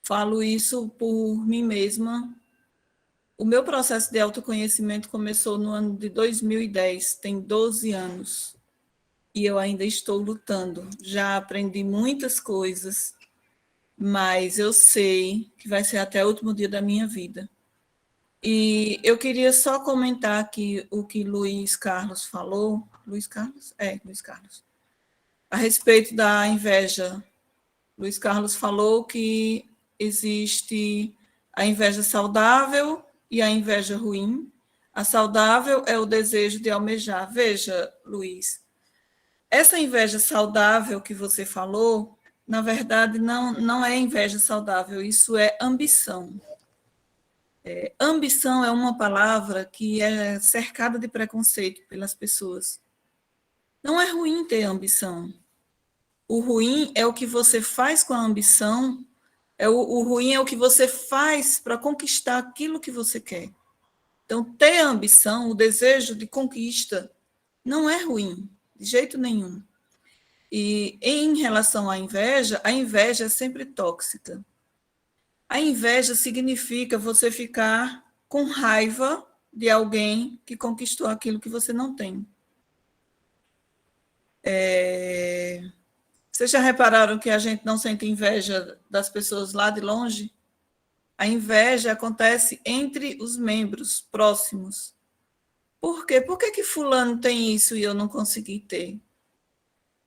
Falo isso por mim mesma. O meu processo de autoconhecimento começou no ano de 2010, tem 12 anos. E eu ainda estou lutando. Já aprendi muitas coisas, mas eu sei que vai ser até o último dia da minha vida. E eu queria só comentar aqui o que Luiz Carlos falou. Luiz Carlos? Luiz Carlos. a respeito da inveja. Luiz Carlos falou que existe a inveja saudável e a inveja ruim. A saudável é o desejo de almejar. Veja, Luiz, essa inveja saudável que você falou, na verdade, não é inveja saudável, isso é ambição. Ambição é uma palavra que é cercada de preconceito pelas pessoas. Não é ruim ter ambição. O ruim é o que você faz com a ambição, o ruim é o que você faz para conquistar aquilo que você quer. Então, ter ambição, o desejo de conquista, não é ruim, de jeito nenhum. E em relação à inveja, a inveja é sempre tóxica. A inveja significa você ficar com raiva de alguém que conquistou aquilo que você não tem. Vocês já repararam que a gente não sente inveja das pessoas lá de longe? A inveja acontece entre os membros próximos. Por quê? Por que fulano tem isso e eu não consegui ter?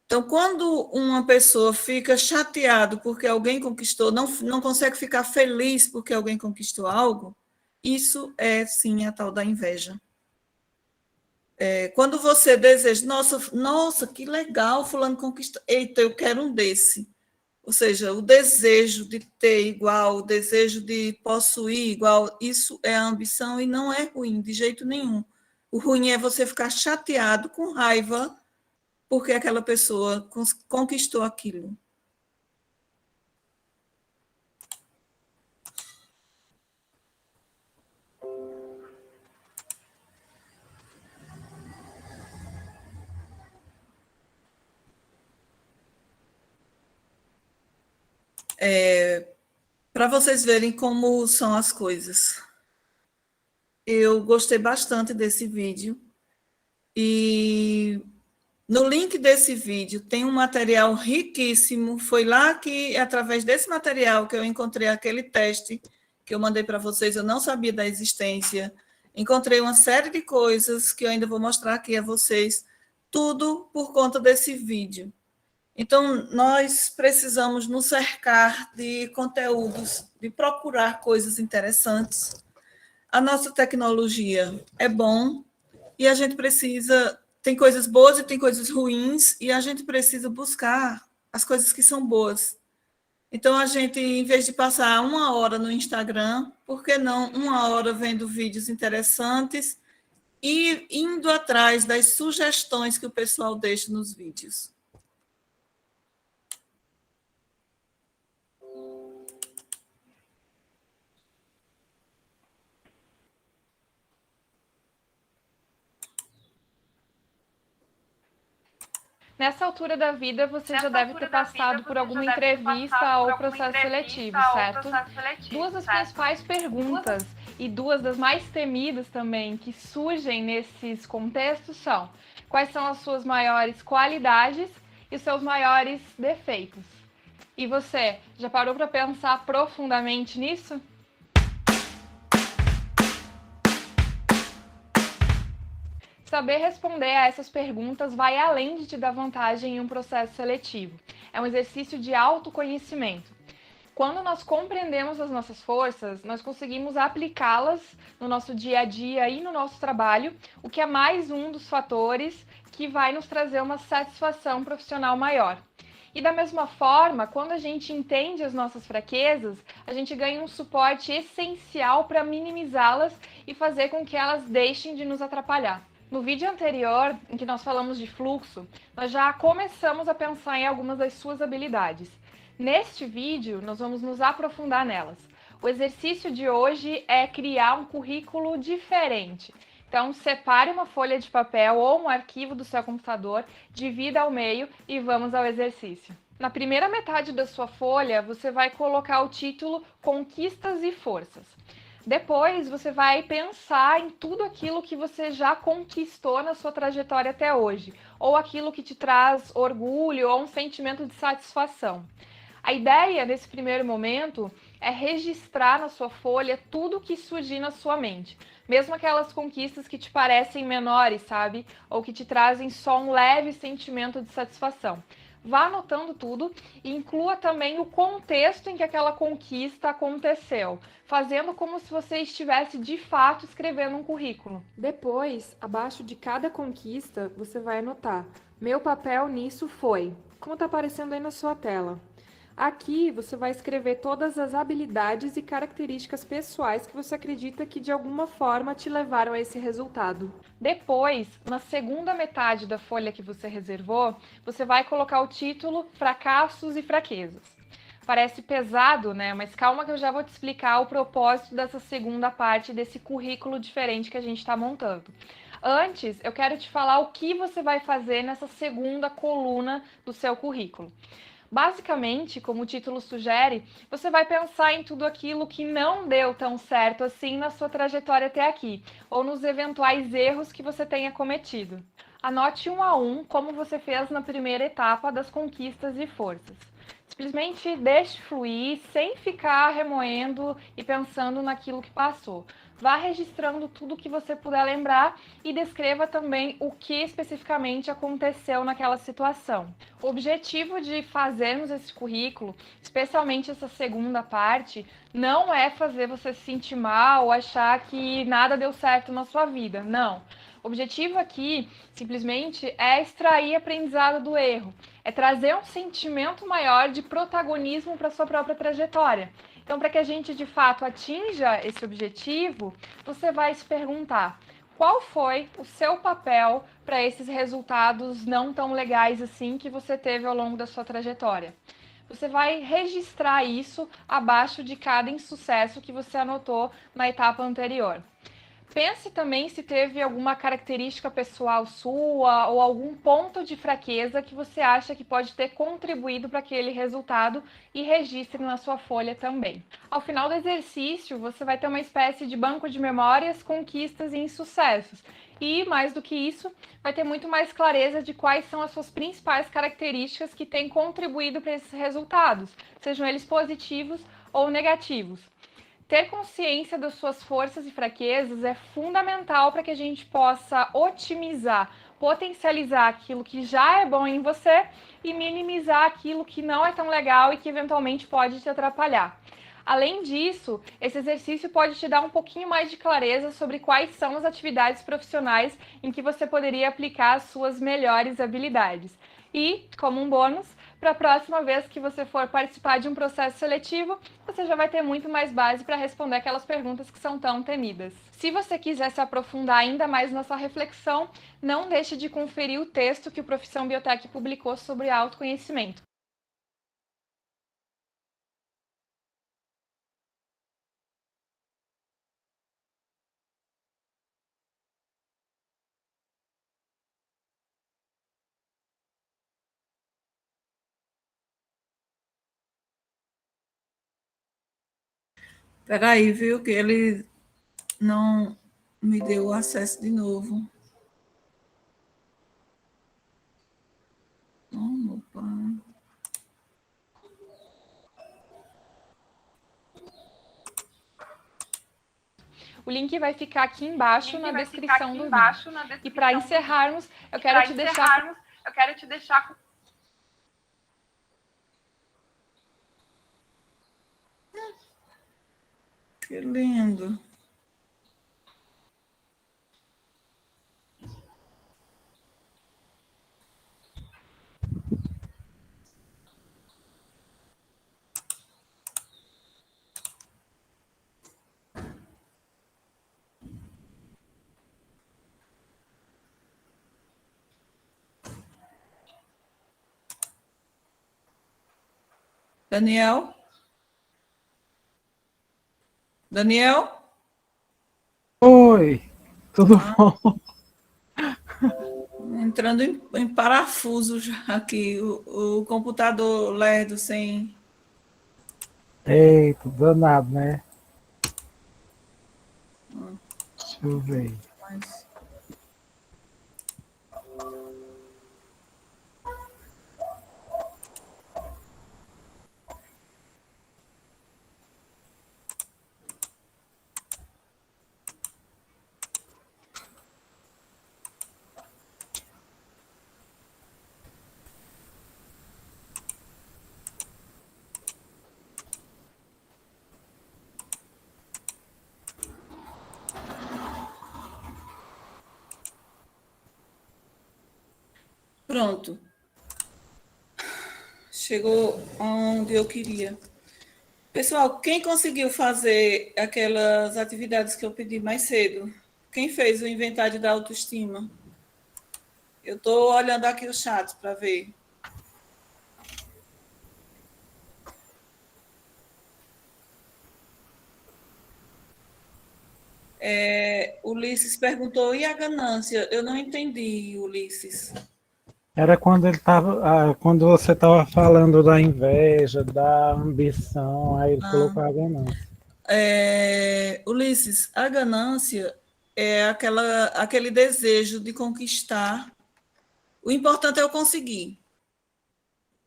Então, quando uma pessoa fica chateada porque alguém conquistou, não consegue ficar feliz porque alguém conquistou algo, isso é, sim, a tal da inveja. Quando você deseja, nossa, que legal, fulano conquistou, eita, eu quero um desse. Ou seja, o desejo de ter igual, o desejo de possuir igual, isso é a ambição e não é ruim, de jeito nenhum. O ruim é você ficar chateado, com raiva, porque aquela pessoa conquistou aquilo. Para vocês verem como são as coisas. Eu gostei bastante desse vídeo e no link desse vídeo tem um material riquíssimo. Foi lá que, através desse material, que eu encontrei aquele teste que eu mandei para vocês, eu não sabia da existência. Encontrei uma série de coisas que eu ainda vou mostrar aqui a vocês, tudo por conta desse vídeo. Então, nós precisamos nos cercar de conteúdos, de procurar coisas interessantes. A nossa tecnologia é bom e a gente precisa... Tem coisas boas e tem coisas ruins, e a gente precisa buscar as coisas que são boas. Então, a gente, em vez de passar 1 hora no Instagram, por que não 1 hora vendo vídeos interessantes e indo atrás das sugestões que o pessoal deixa nos vídeos? Nessa altura da vida, você já deve ter passado por alguma entrevista ou processo seletivo, certo? Duas das principais perguntas e duas das mais temidas também que surgem nesses contextos são: quais são as suas maiores qualidades e os seus maiores defeitos? E você, já parou para pensar profundamente nisso? Saber responder a essas perguntas vai além de te dar vantagem em um processo seletivo. É um exercício de autoconhecimento. Quando nós compreendemos as nossas forças, nós conseguimos aplicá-las no nosso dia a dia e no nosso trabalho, o que é mais um dos fatores que vai nos trazer uma satisfação profissional maior. E da mesma forma, quando a gente entende as nossas fraquezas, a gente ganha um suporte essencial para minimizá-las e fazer com que elas deixem de nos atrapalhar. No vídeo anterior, em que nós falamos de fluxo, nós já começamos a pensar em algumas das suas habilidades. Neste vídeo, nós vamos nos aprofundar nelas. O exercício de hoje é criar um currículo diferente. Então, separe uma folha de papel ou um arquivo do seu computador, divida ao meio e vamos ao exercício. Na primeira metade da sua folha, você vai colocar o título Conquistas e Forças. Depois, você vai pensar em tudo aquilo que você já conquistou na sua trajetória até hoje, ou aquilo que te traz orgulho ou um sentimento de satisfação. A ideia, nesse primeiro momento, é registrar na sua folha tudo que surgir na sua mente, mesmo aquelas conquistas que te parecem menores, sabe? Ou que te trazem só um leve sentimento de satisfação. Vá anotando tudo e inclua também o contexto em que aquela conquista aconteceu, fazendo como se você estivesse de fato escrevendo um currículo. Depois, abaixo de cada conquista, você vai anotar: meu papel nisso foi, como está aparecendo aí na sua tela. Aqui você vai escrever todas as habilidades e características pessoais que você acredita que de alguma forma te levaram a esse resultado. Depois, na segunda metade da folha que você reservou, você vai colocar o título Fracassos e Fraquezas. Parece pesado, né? Mas calma que eu já vou te explicar o propósito dessa segunda parte desse currículo diferente que a gente está montando. Antes, eu quero te falar o que você vai fazer nessa segunda coluna do seu currículo. Basicamente, como o título sugere, você vai pensar em tudo aquilo que não deu tão certo assim na sua trajetória até aqui, ou nos eventuais erros que você tenha cometido. Anote um a um como você fez na primeira etapa das conquistas e forças. Simplesmente deixe fluir, sem ficar remoendo e pensando naquilo que passou. Vá registrando tudo que você puder lembrar e descreva também o que especificamente aconteceu naquela situação. O objetivo de fazermos esse currículo, especialmente essa segunda parte, não é fazer você se sentir mal ou achar que nada deu certo na sua vida. Não. O objetivo aqui, simplesmente, é extrair aprendizado do erro. É trazer um sentimento maior de protagonismo para a sua própria trajetória. Então, para que a gente, de fato, atinja esse objetivo, você vai se perguntar: qual foi o seu papel para esses resultados não tão legais assim que você teve ao longo da sua trajetória? Você vai registrar isso abaixo de cada insucesso que você anotou na etapa anterior. Pense também se teve alguma característica pessoal sua ou algum ponto de fraqueza que você acha que pode ter contribuído para aquele resultado e registre na sua folha também. Ao final do exercício, você vai ter uma espécie de banco de memórias, conquistas e insucessos. E, mais do que isso, vai ter muito mais clareza de quais são as suas principais características que têm contribuído para esses resultados, sejam eles positivos ou negativos. Ter consciência das suas forças e fraquezas é fundamental para que a gente possa otimizar, potencializar aquilo que já é bom em você e minimizar aquilo que não é tão legal e que eventualmente pode te atrapalhar. Além disso, esse exercício pode te dar um pouquinho mais de clareza sobre quais são as atividades profissionais em que você poderia aplicar as suas melhores habilidades. E, como um bônus, para a próxima vez que você for participar de um processo seletivo, você já vai ter muito mais base para responder aquelas perguntas que são tão temidas. Se você quiser se aprofundar ainda mais nessa reflexão, não deixe de conferir o texto que o Profissão Biotech publicou sobre autoconhecimento. Peraí, viu, que ele não me deu o acesso de novo. Opa. O link vai ficar aqui embaixo na descrição do vídeo. E para encerrarmos, eu quero te deixar com... Que lindo. Daniel? Daniel? Oi, tudo bom? Entrando em parafuso já aqui, o computador lerdo sem... Eita, danado, né? Deixa eu ver. Mas... Pronto. Chegou onde eu queria. Pessoal, quem conseguiu fazer aquelas atividades que eu pedi mais cedo? Quem fez o inventário da autoestima? Eu estou olhando aqui o chat para ver. Ulisses perguntou, e a ganância? Eu não entendi, Ulisses. Era quando você estava falando da inveja, da ambição, aí ele colocou a ganância. Ulisses, a ganância é aquele desejo de conquistar. O importante é eu conseguir.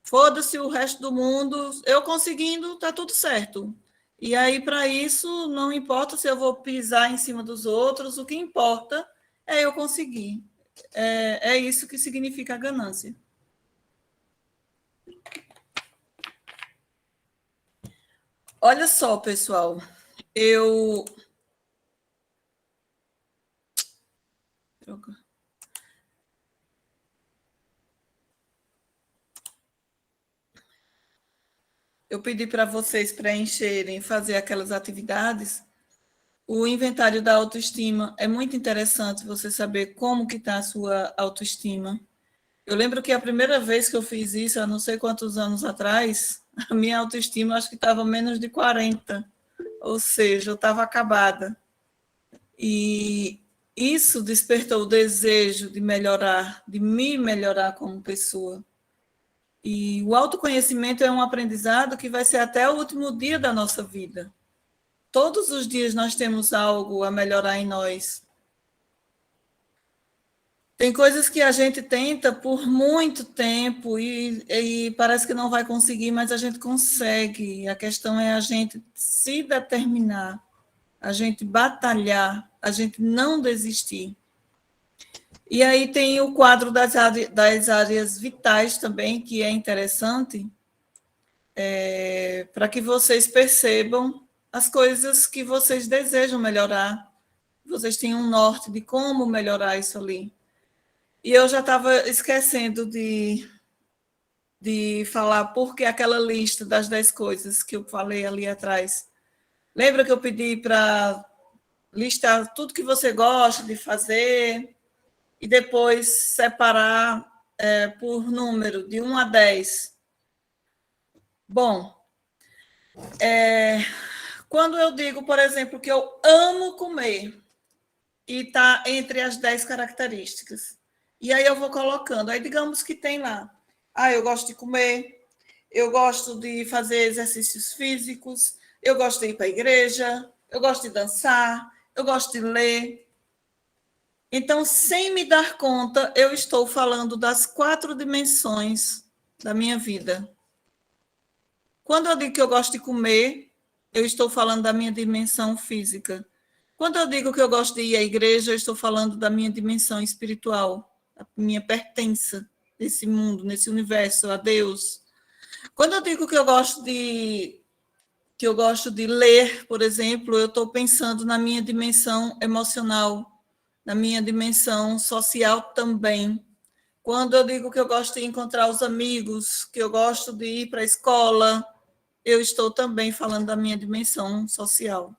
Foda-se o resto do mundo, eu conseguindo, tá tudo certo. E aí, para isso, não importa se eu vou pisar em cima dos outros, o que importa é eu conseguir. É isso que significa a ganância. Olha só, pessoal, eu pedi para vocês preencherem, fazer aquelas atividades. O inventário da autoestima é muito interessante você saber como que está a sua autoestima. Eu lembro que a primeira vez que eu fiz isso, há não sei quantos anos atrás, a minha autoestima acho que estava menos de 40, ou seja, eu estava acabada. E isso despertou o desejo de melhorar, de me melhorar como pessoa. E o autoconhecimento é um aprendizado que vai ser até o último dia da nossa vida. Todos os dias nós temos algo a melhorar em nós. Tem coisas que a gente tenta por muito tempo e parece que não vai conseguir, mas a gente consegue. A questão é a gente se determinar, a gente batalhar, a gente não desistir. E aí tem o quadro das áreas vitais também, que é interessante, para que vocês percebam as coisas que vocês desejam melhorar. Vocês têm um norte de como melhorar isso ali. E eu já estava esquecendo de falar porque aquela lista das 10 coisas que eu falei ali atrás. Lembra que eu pedi para listar tudo que você gosta de fazer e depois separar por número, de 1 a 10. Bom, quando eu digo, por exemplo, que eu amo comer, e está entre as 10 características, e aí eu vou colocando, aí digamos que tem lá, eu gosto de comer, eu gosto de fazer exercícios físicos, eu gosto de ir para a igreja, eu gosto de dançar, eu gosto de ler. Então, sem me dar conta, eu estou falando das 4 dimensões da minha vida. Quando eu digo que eu gosto de comer, eu estou falando da minha dimensão física. Quando eu digo que eu gosto de ir à igreja, eu estou falando da minha dimensão espiritual, a minha pertença nesse mundo, nesse universo, a Deus. Quando eu digo que eu gosto de ler, por exemplo, eu estou pensando na minha dimensão emocional, na minha dimensão social também. Quando eu digo que eu gosto de encontrar os amigos, que eu gosto de ir para a escola, eu estou também falando da minha dimensão social.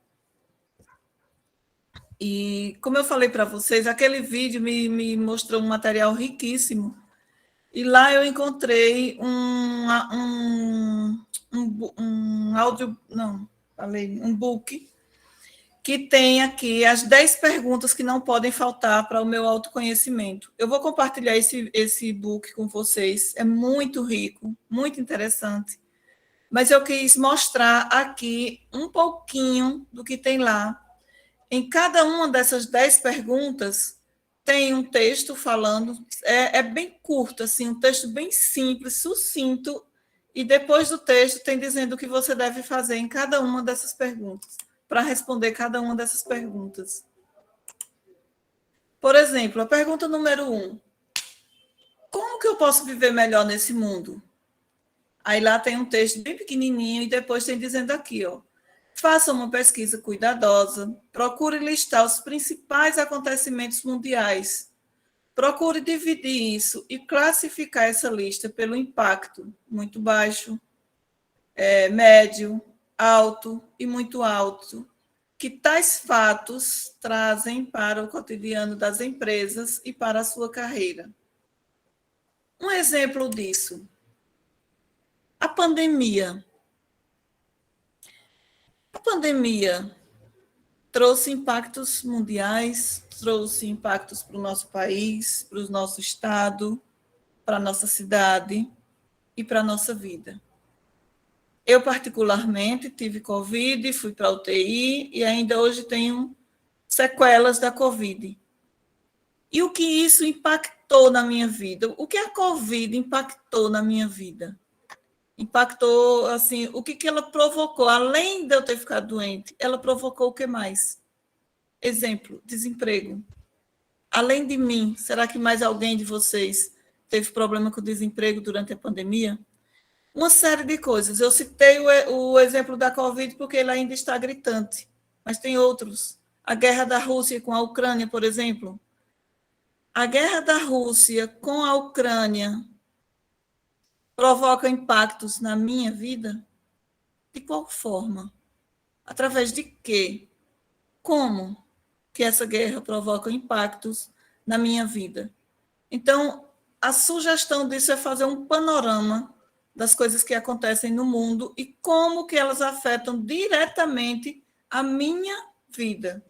E, como eu falei para vocês, aquele vídeo me mostrou um material riquíssimo. E lá eu encontrei um book que tem aqui as 10 perguntas que não podem faltar para o meu autoconhecimento. Eu vou compartilhar esse book com vocês. É muito rico, muito interessante. Mas eu quis mostrar aqui um pouquinho do que tem lá. Em cada uma dessas 10 perguntas, tem um texto falando, é bem curto, assim, um texto bem simples, sucinto, e depois do texto tem dizendo o que você deve fazer em cada uma dessas perguntas, para responder cada uma dessas perguntas. Por exemplo, a pergunta número 1. Como que eu posso viver melhor nesse mundo? Aí lá tem um texto bem pequenininho e depois tem dizendo aqui, faça uma pesquisa cuidadosa, procure listar os principais acontecimentos mundiais, procure dividir isso e classificar essa lista pelo impacto muito baixo, médio, alto e muito alto, que tais fatos trazem para o cotidiano das empresas e para a sua carreira. Um exemplo disso, a pandemia. A pandemia trouxe impactos mundiais, trouxe impactos para o nosso país, para o nosso estado, para a nossa cidade e para a nossa vida. Eu, particularmente, tive Covid, fui para a UTI e ainda hoje tenho sequelas da Covid. E o que isso impactou na minha vida? O que a Covid impactou na minha vida? Impactou, assim, o que ela provocou? Além de eu ter ficado doente, ela provocou o que mais? Exemplo, desemprego. Além de mim, será que mais alguém de vocês teve problema com o desemprego durante a pandemia? Uma série de coisas. Eu citei o exemplo da Covid porque ele ainda está gritante, mas tem outros. A guerra da Rússia com a Ucrânia, por exemplo. A guerra da Rússia com a Ucrânia provoca impactos na minha vida? De qual forma? Através de quê? Como que essa guerra provoca impactos na minha vida? Então, a sugestão disso é fazer um panorama das coisas que acontecem no mundo e como que elas afetam diretamente a minha vida.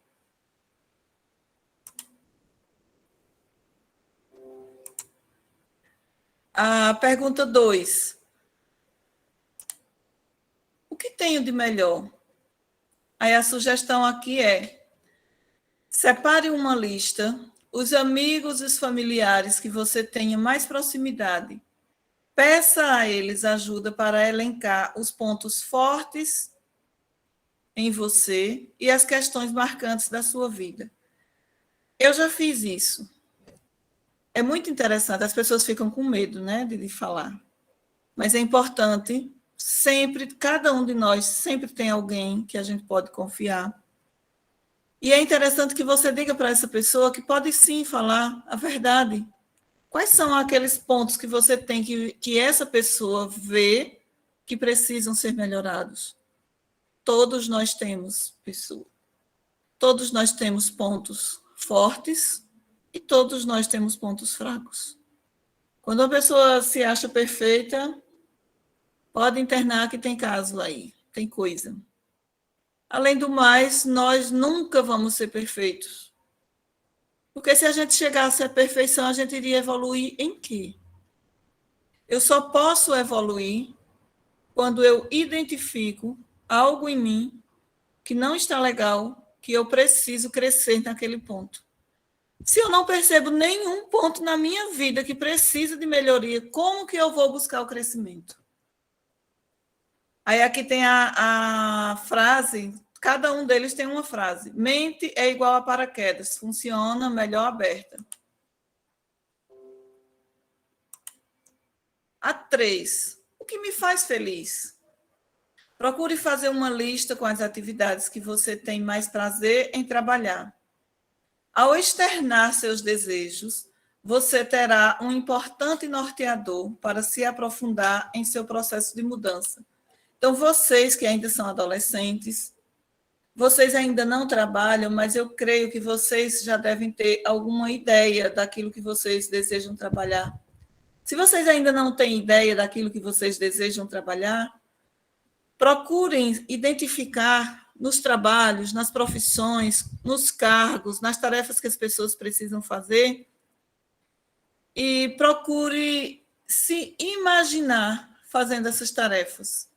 A pergunta 2. O que tenho de melhor? Aí a sugestão aqui é: separe uma lista, os amigos e os familiares que você tenha mais proximidade. Peça a eles ajuda para elencar os pontos fortes em você e as questões marcantes da sua vida. Eu já fiz isso. É muito interessante, as pessoas ficam com medo, né, de falar. Mas é importante, sempre, cada um de nós sempre tem alguém que a gente pode confiar. E é interessante que você diga para essa pessoa que pode sim falar a verdade. Quais são aqueles pontos que você tem que essa pessoa vê que precisam ser melhorados? Todos nós temos, pessoa. Todos nós temos pontos fortes e todos nós temos pontos fracos. Quando uma pessoa se acha perfeita, pode internar que tem caso aí, tem coisa. Além do mais, nós nunca vamos ser perfeitos. Porque se a gente chegasse à perfeição, a gente iria evoluir em quê? Eu só posso evoluir quando eu identifico algo em mim que não está legal, que eu preciso crescer naquele ponto. Se eu não percebo nenhum ponto na minha vida que precisa de melhoria, como que eu vou buscar o crescimento? Aí aqui tem a frase, cada um deles tem uma frase. Mente é igual a paraquedas, funciona melhor aberta. A 3, o que me faz feliz? Procure fazer uma lista com as atividades que você tem mais prazer em trabalhar. Ao externar seus desejos, você terá um importante norteador para se aprofundar em seu processo de mudança. Então, vocês que ainda são adolescentes, vocês ainda não trabalham, mas eu creio que vocês já devem ter alguma ideia daquilo que vocês desejam trabalhar. Se vocês ainda não têm ideia daquilo que vocês desejam trabalhar, procurem identificar nos trabalhos, nas profissões, nos cargos, nas tarefas que as pessoas precisam fazer e procure se imaginar fazendo essas tarefas.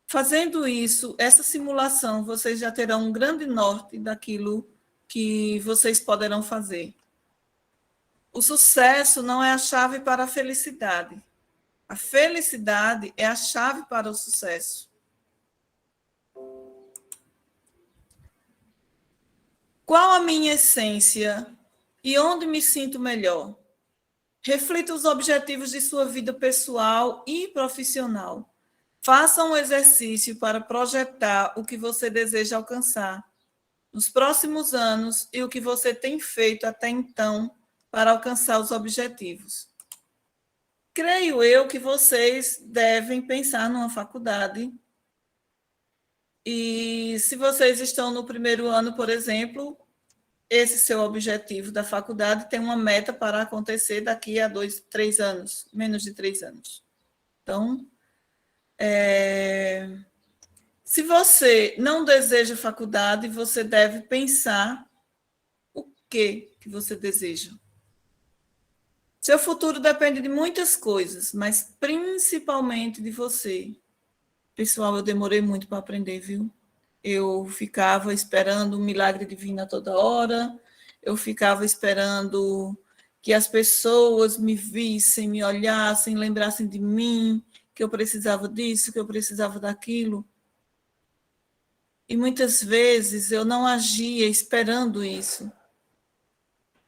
Fazendo isso, essa simulação, vocês já terão um grande norte daquilo que vocês poderão fazer. O sucesso não é a chave para a felicidade. A felicidade é a chave para o sucesso. Qual a minha essência e onde me sinto melhor? Reflita os objetivos de sua vida pessoal e profissional. Faça um exercício para projetar o que você deseja alcançar nos próximos anos e o que você tem feito até então para alcançar os objetivos. Creio eu que vocês devem pensar numa faculdade. E se vocês estão no primeiro ano, por exemplo, esse seu objetivo da faculdade tem uma meta para acontecer daqui a 2, 3 anos, menos de 3 anos. Então, se você não deseja faculdade, você deve pensar o que você deseja. Seu futuro depende de muitas coisas, mas principalmente de você. Pessoal, eu demorei muito para aprender, viu? Eu ficava esperando um milagre divino a toda hora, eu ficava esperando que as pessoas me vissem, me olhassem, lembrassem de mim, que eu precisava disso, que eu precisava daquilo. E muitas vezes eu não agia esperando isso.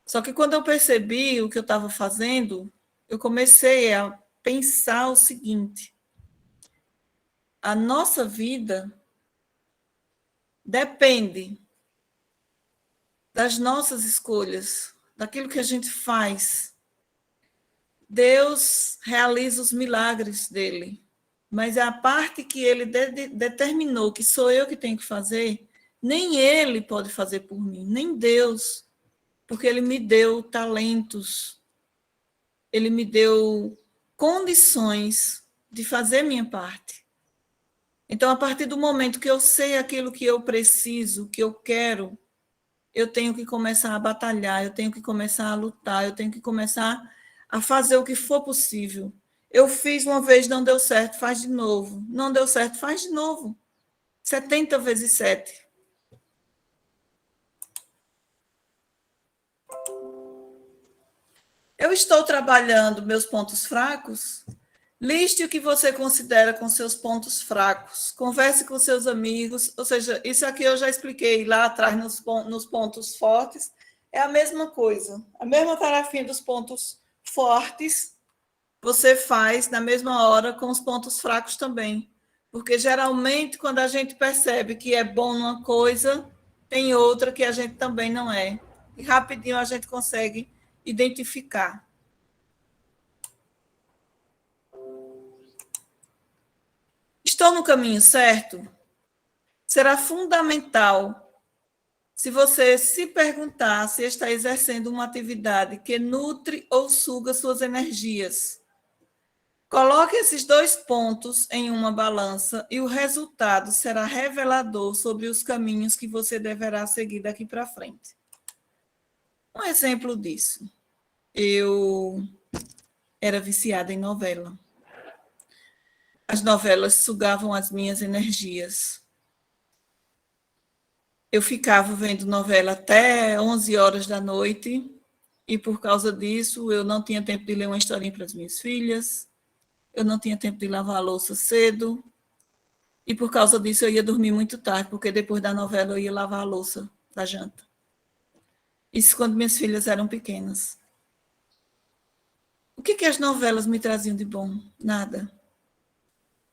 Só que quando eu percebi o que eu estava fazendo, eu comecei a pensar o seguinte: a nossa vida depende das nossas escolhas, daquilo que a gente faz. Deus realiza os milagres dele, mas a parte que ele determinou que sou eu que tenho que fazer, nem ele pode fazer por mim, nem Deus, porque ele me deu talentos, ele me deu condições de fazer minha parte. Então, a partir do momento que eu sei aquilo que eu preciso, que eu quero, eu tenho que começar a batalhar, eu tenho que começar a lutar, eu tenho que começar a fazer o que for possível. Eu fiz uma vez, não deu certo, faz de novo. Não deu certo, faz de novo. 70 vezes 7. Eu estou trabalhando meus pontos fracos. Liste o que você considera com seus pontos fracos. Converse com seus amigos. Ou seja, isso aqui eu já expliquei lá atrás nos pontos fortes. É a mesma coisa. A mesma tarefinha dos pontos fortes você faz na mesma hora com os pontos fracos também. Porque geralmente quando a gente percebe que é bom numa coisa, tem outra que a gente também não é. E rapidinho a gente consegue identificar. Estou no caminho certo? Será fundamental se você se perguntar se está exercendo uma atividade que nutre ou suga suas energias. Coloque esses 2 pontos em uma balança e o resultado será revelador sobre os caminhos que você deverá seguir daqui para frente. Um exemplo disso. Eu era viciada em novela. As novelas sugavam as minhas energias. Eu ficava vendo novela até 11 horas da noite e, por causa disso, eu não tinha tempo de ler uma historinha para as minhas filhas, eu não tinha tempo de lavar a louça cedo e, por causa disso, eu ia dormir muito tarde, porque depois da novela eu ia lavar a louça da janta. Isso quando minhas filhas eram pequenas. O que as novelas me traziam de bom? Nada.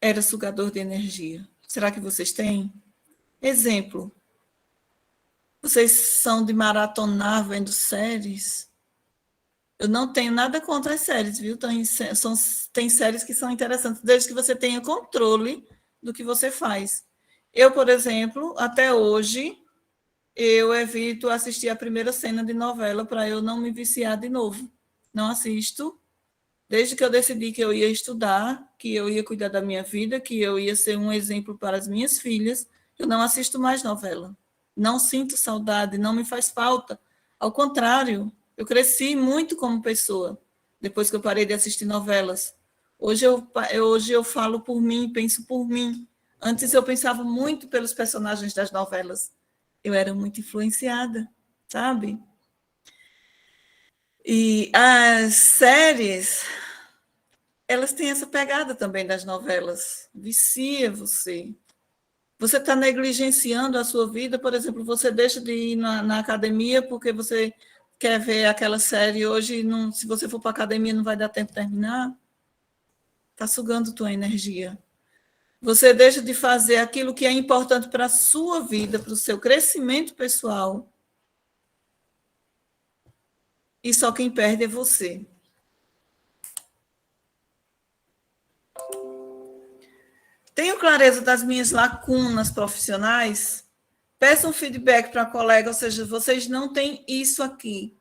Era sugador de energia. Será que vocês têm? Exemplo. Vocês são de maratonar vendo séries? Eu não tenho nada contra as séries, viu? Tem séries que são interessantes, desde que você tenha controle do que você faz. Eu, por exemplo, até hoje, eu evito assistir a primeira cena de novela para eu não me viciar de novo. Não assisto. Desde que eu decidi que eu ia estudar, que eu ia cuidar da minha vida, que eu ia ser um exemplo para as minhas filhas, eu não assisto mais novela. Não sinto saudade, não me faz falta. Ao contrário, eu cresci muito como pessoa, depois que eu parei de assistir novelas. Hoje eu falo por mim, penso por mim. Antes eu pensava muito pelos personagens das novelas. Eu era muito influenciada, sabe? E as séries, elas têm essa pegada também das novelas. Vicia você. Você está negligenciando a sua vida, por exemplo, você deixa de ir na academia porque você quer ver aquela série hoje, não, se você for para a academia não vai dar tempo de terminar. Está sugando tua energia. Você deixa de fazer aquilo que é importante para a sua vida, para o seu crescimento pessoal. e só quem perde é você. Tenho clareza das minhas lacunas profissionais? Peço um feedback para a colega, ou seja, vocês não têm isso aqui.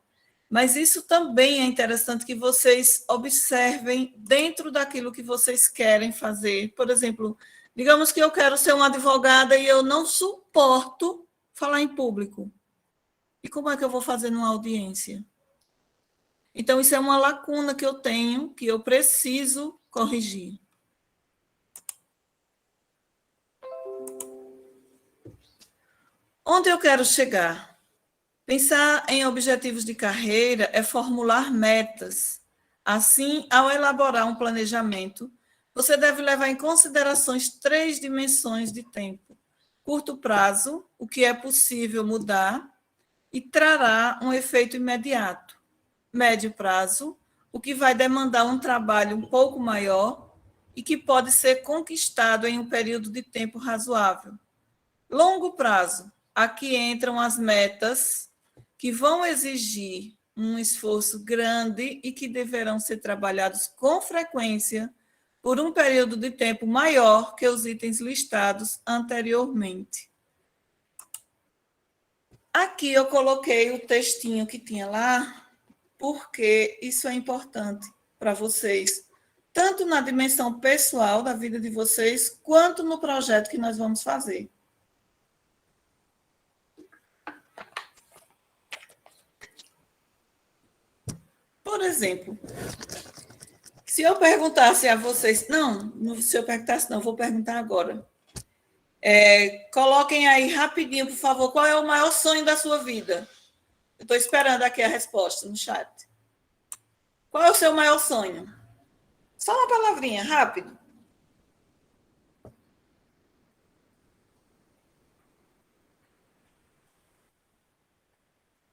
Mas isso também é interessante que vocês observem dentro daquilo que vocês querem fazer. Por exemplo, digamos que eu quero ser uma advogada e eu não suporto falar em público. E como é que eu vou fazer numa audiência? Então, isso é uma lacuna que eu tenho, que eu preciso corrigir. Onde eu quero chegar? Pensar em objetivos de carreira é formular metas. Assim, ao elaborar um planejamento, você deve levar em considerações 3 dimensões de tempo. Curto prazo, o que é possível mudar e trará um efeito imediato. Médio prazo, o que vai demandar um trabalho um pouco maior e que pode ser conquistado em um período de tempo razoável. Longo prazo, aqui entram as metas que vão exigir um esforço grande e que deverão ser trabalhados com frequência por um período de tempo maior que os itens listados anteriormente. Aqui eu coloquei o textinho que tinha lá, porque isso é importante para vocês, tanto na dimensão pessoal da vida de vocês, quanto no projeto que nós vamos fazer. Por exemplo, se eu perguntasse a vocês... Não, se eu perguntasse, não, vou perguntar agora. Coloquem aí rapidinho, por favor, qual é o maior sonho da sua vida? Eu estou esperando aqui a resposta no chat. Qual é o seu maior sonho? Só uma palavrinha, rápido.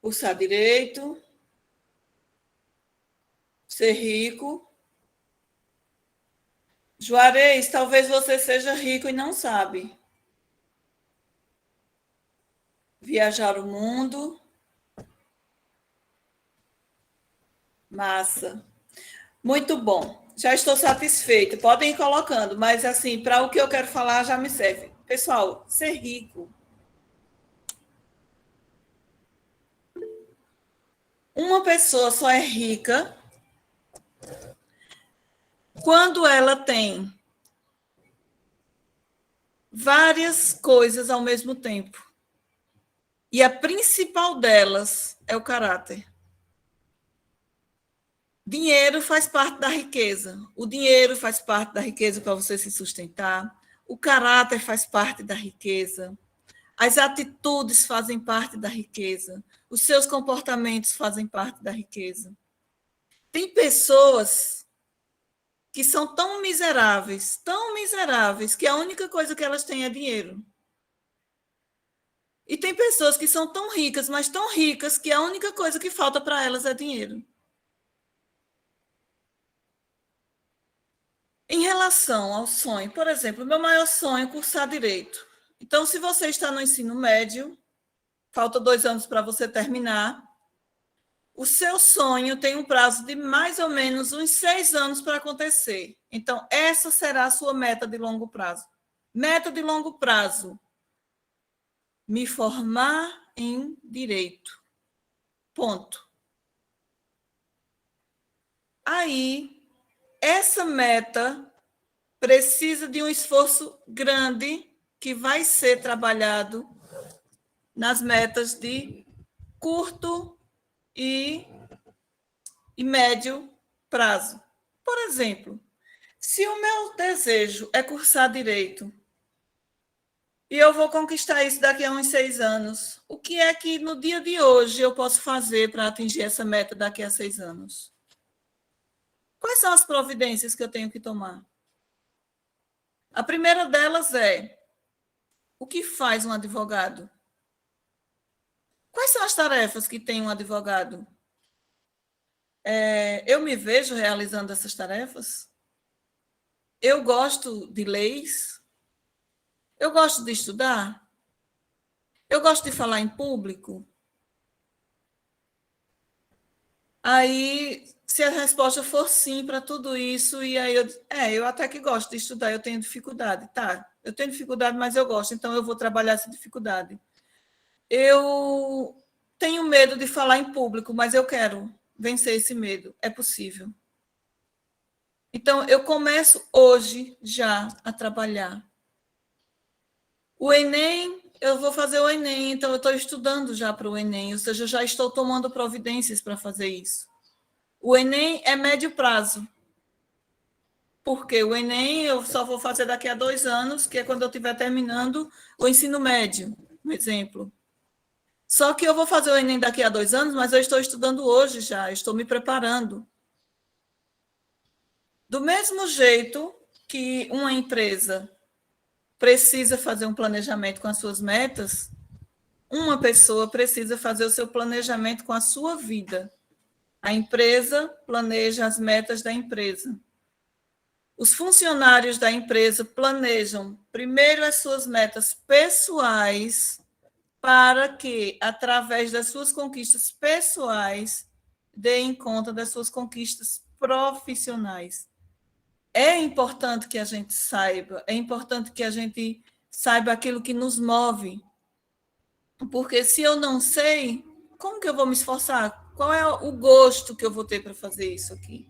Cursar direito. Ser rico. Juarez, talvez você seja rico e não sabe. Viajar o mundo. Massa. Muito bom. Já estou satisfeita. Podem ir colocando, mas assim, para o que eu quero falar já me serve. Pessoal, ser rico. Uma pessoa só é rica quando ela tem várias coisas ao mesmo tempo. E a principal delas é o caráter. Dinheiro faz parte da riqueza. O dinheiro faz parte da riqueza para você se sustentar. O caráter faz parte da riqueza. As atitudes fazem parte da riqueza. Os seus comportamentos fazem parte da riqueza. Tem pessoas que são tão miseráveis, que a única coisa que elas têm é dinheiro. E tem pessoas que são tão ricas, mas tão ricas, que a única coisa que falta para elas é dinheiro. Em relação ao sonho, por exemplo, meu maior sonho é cursar direito. Então, se você está no ensino médio, falta 2 anos para você terminar, o seu sonho tem um prazo de mais ou menos uns 6 anos para acontecer. Então, essa será a sua meta de longo prazo. Meta de longo prazo: me formar em direito. Ponto. Aí, essa meta precisa de um esforço grande que vai ser trabalhado nas metas de curto e médio prazo. Por exemplo, se o meu desejo é cursar direito e eu vou conquistar isso daqui a uns 6 anos, o que é que no dia de hoje eu posso fazer para atingir essa meta daqui a 6 anos? Quais são as providências que eu tenho que tomar? A primeira delas é: o que faz um advogado? Quais são as tarefas que tem um advogado? Eu me vejo realizando essas tarefas? Eu gosto de leis? Eu gosto de estudar? Eu gosto de falar em público? Aí, se a resposta for sim para tudo isso, e aí eu até que gosto de estudar, eu tenho dificuldade, tá? Eu tenho dificuldade, mas eu gosto, então eu vou trabalhar essa dificuldade. Eu tenho medo de falar em público, mas eu quero vencer esse medo. É possível. Então, eu começo hoje já a trabalhar. O Enem, eu vou fazer o Enem, então eu estou estudando já para o Enem, ou seja, eu já estou tomando providências para fazer isso. O Enem é médio prazo, porque o Enem eu só vou fazer daqui a 2 anos, que é quando eu estiver terminando o ensino médio, por exemplo. Só que eu vou fazer o Enem daqui a 2 anos, mas eu estou estudando hoje já, estou me preparando. Do mesmo jeito que uma empresa precisa fazer um planejamento com as suas metas, uma pessoa precisa fazer o seu planejamento com a sua vida. A empresa planeja as metas da empresa. Os funcionários da empresa planejam primeiro as suas metas pessoais para que, através das suas conquistas pessoais, deem conta das suas conquistas profissionais. É importante que a gente saiba, é importante que a gente saiba aquilo que nos move. Porque se eu não sei, como que eu vou me esforçar? Qual é o gosto que eu vou ter para fazer isso aqui?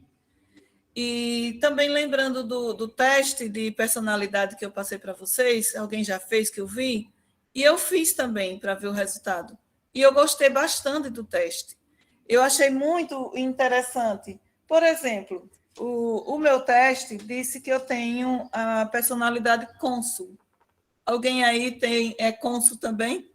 E também lembrando do teste de personalidade que eu passei para vocês, alguém já fez que eu vi, e eu fiz também para ver o resultado. E eu gostei bastante do teste. Eu achei muito interessante. Por exemplo, o meu teste disse que eu tenho a personalidade cônsul. Alguém aí é cônsul também?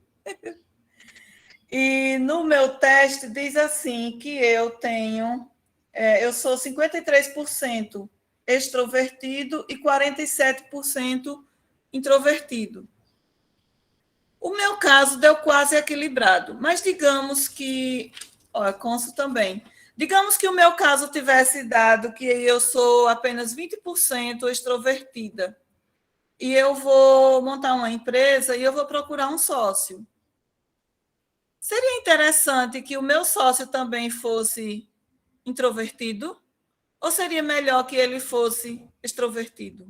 E no meu teste diz assim que eu sou 53% extrovertido e 47% introvertido. O meu caso deu quase equilibrado, mas digamos que, cônsul também, digamos que o meu caso tivesse dado que eu sou apenas 20% extrovertida e eu vou montar uma empresa e eu vou procurar um sócio. Seria interessante que o meu sócio também fosse introvertido? Ou seria melhor que ele fosse extrovertido?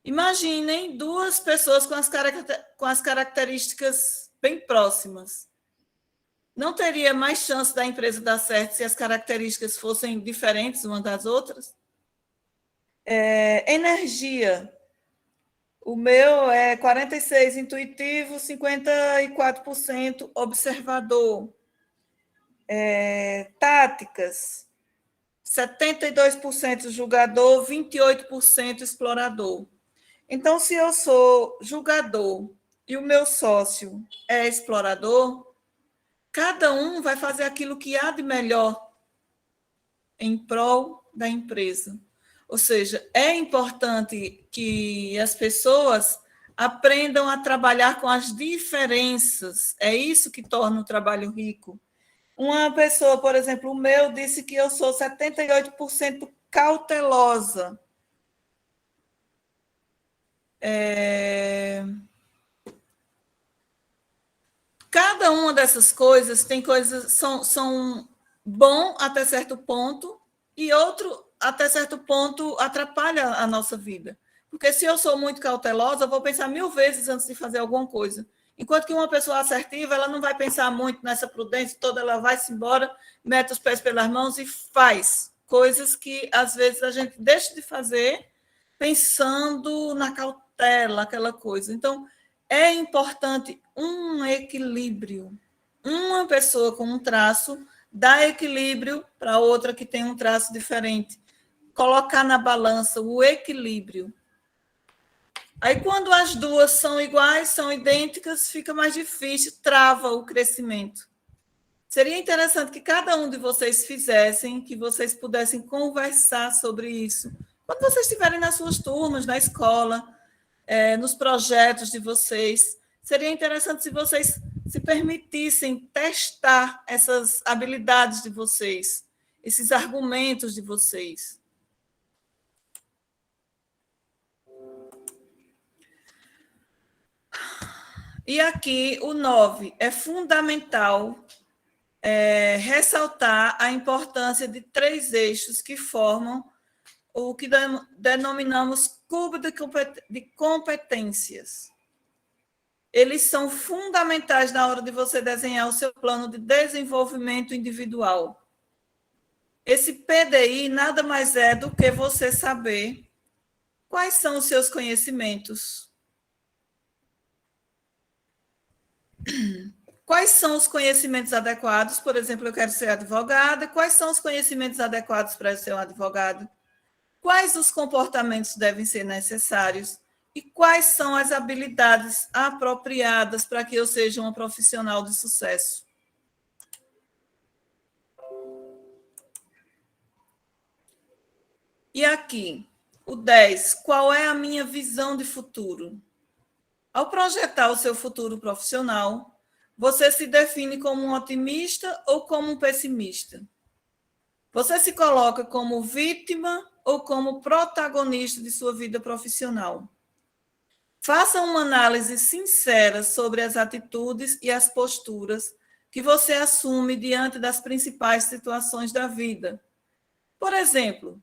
Imaginem duas pessoas com as características bem próximas. Não teria mais chance da empresa dar certo se as características fossem diferentes uma das outras? Energia. O meu é 46% intuitivo, 54% observador. Táticas. 72% julgador, 28% explorador. Então, se eu sou julgador e o meu sócio é explorador, cada um vai fazer aquilo que há de melhor em prol da empresa. Ou seja, é importante que as pessoas aprendam a trabalhar com as diferenças. É isso que torna o trabalho rico. Uma pessoa, por exemplo, o meu, disse que eu sou 78% cautelosa. Cada uma dessas coisas tem coisas são bom até certo ponto e outro até certo ponto atrapalha a nossa vida. Porque se eu sou muito cautelosa, eu vou pensar 1000 vezes antes de fazer alguma coisa. Enquanto que uma pessoa assertiva, ela não vai pensar muito nessa prudência toda, ela vai-se embora, mete os pés pelas mãos e faz coisas que, às vezes, a gente deixa de fazer pensando na cautela, aquela coisa. Então, é importante um equilíbrio. Uma pessoa com um traço dá equilíbrio para outra que tem um traço diferente. Colocar na balança o equilíbrio. Aí, quando as duas são iguais, são idênticas, fica mais difícil, trava o crescimento. Seria interessante que cada um de vocês fizessem, que vocês pudessem conversar sobre isso. Quando vocês estiverem nas suas turmas, na escola, nos projetos de vocês, seria interessante se vocês se permitissem testar essas habilidades de vocês, esses argumentos de vocês. E aqui o 9 é fundamental ressaltar a importância de 3 eixos que formam o que denominamos cubo de competências. Eles são fundamentais na hora de você desenhar o seu plano de desenvolvimento individual. Esse PDI nada mais é do que você saber quais são os seus conhecimentos. Quais são os conhecimentos adequados? Por exemplo, eu quero ser advogada. Quais são os conhecimentos adequados para eu ser um advogado? Quais os comportamentos devem ser necessários? E quais são as habilidades apropriadas para que eu seja uma profissional de sucesso? E aqui, o 10, qual é a minha visão de futuro? Ao projetar o seu futuro profissional, você se define como um otimista ou como um pessimista? Você se coloca como vítima ou como protagonista de sua vida profissional? Faça uma análise sincera sobre as atitudes e as posturas que você assume diante das principais situações da vida. Por exemplo,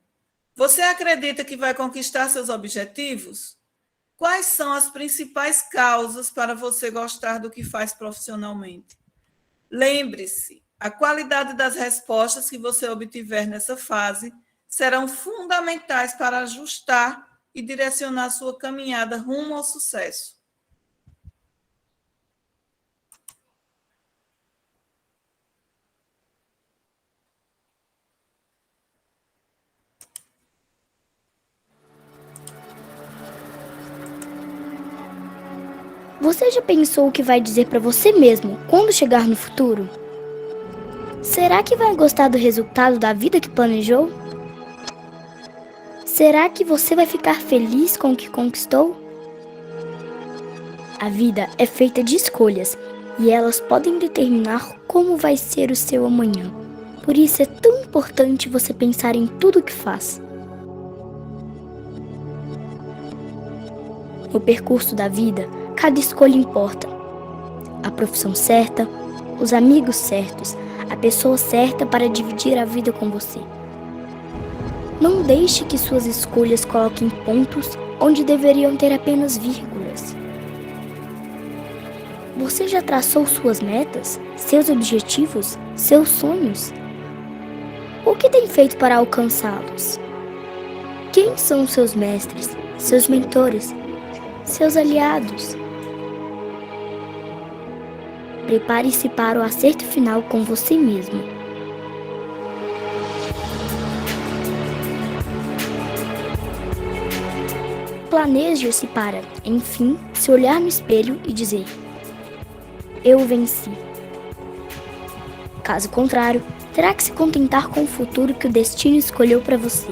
você acredita que vai conquistar seus objetivos? Quais são as principais causas para você gostar do que faz profissionalmente? Lembre-se, a qualidade das respostas que você obtiver nessa fase serão fundamentais para ajustar e direcionar sua caminhada rumo ao sucesso. Você já pensou o que vai dizer para você mesmo quando chegar no futuro? Será que vai gostar do resultado da vida que planejou? Será que você vai ficar feliz com o que conquistou? A vida é feita de escolhas e elas podem determinar como vai ser o seu amanhã. Por isso é tão importante você pensar em tudo o que faz. No percurso da vida, cada escolha importa. A profissão certa, os amigos certos, a pessoa certa para dividir a vida com você. Não deixe que suas escolhas coloquem pontos onde deveriam ter apenas vírgulas. Você já traçou suas metas, seus objetivos, seus sonhos? O que tem feito para alcançá-los? Quem são seus mestres, seus mentores, seus aliados? Prepare-se para o acerto final com você mesmo. Planeje-se para, enfim, se olhar no espelho e dizer: eu venci. Caso contrário, terá que se contentar com o futuro que o destino escolheu para você.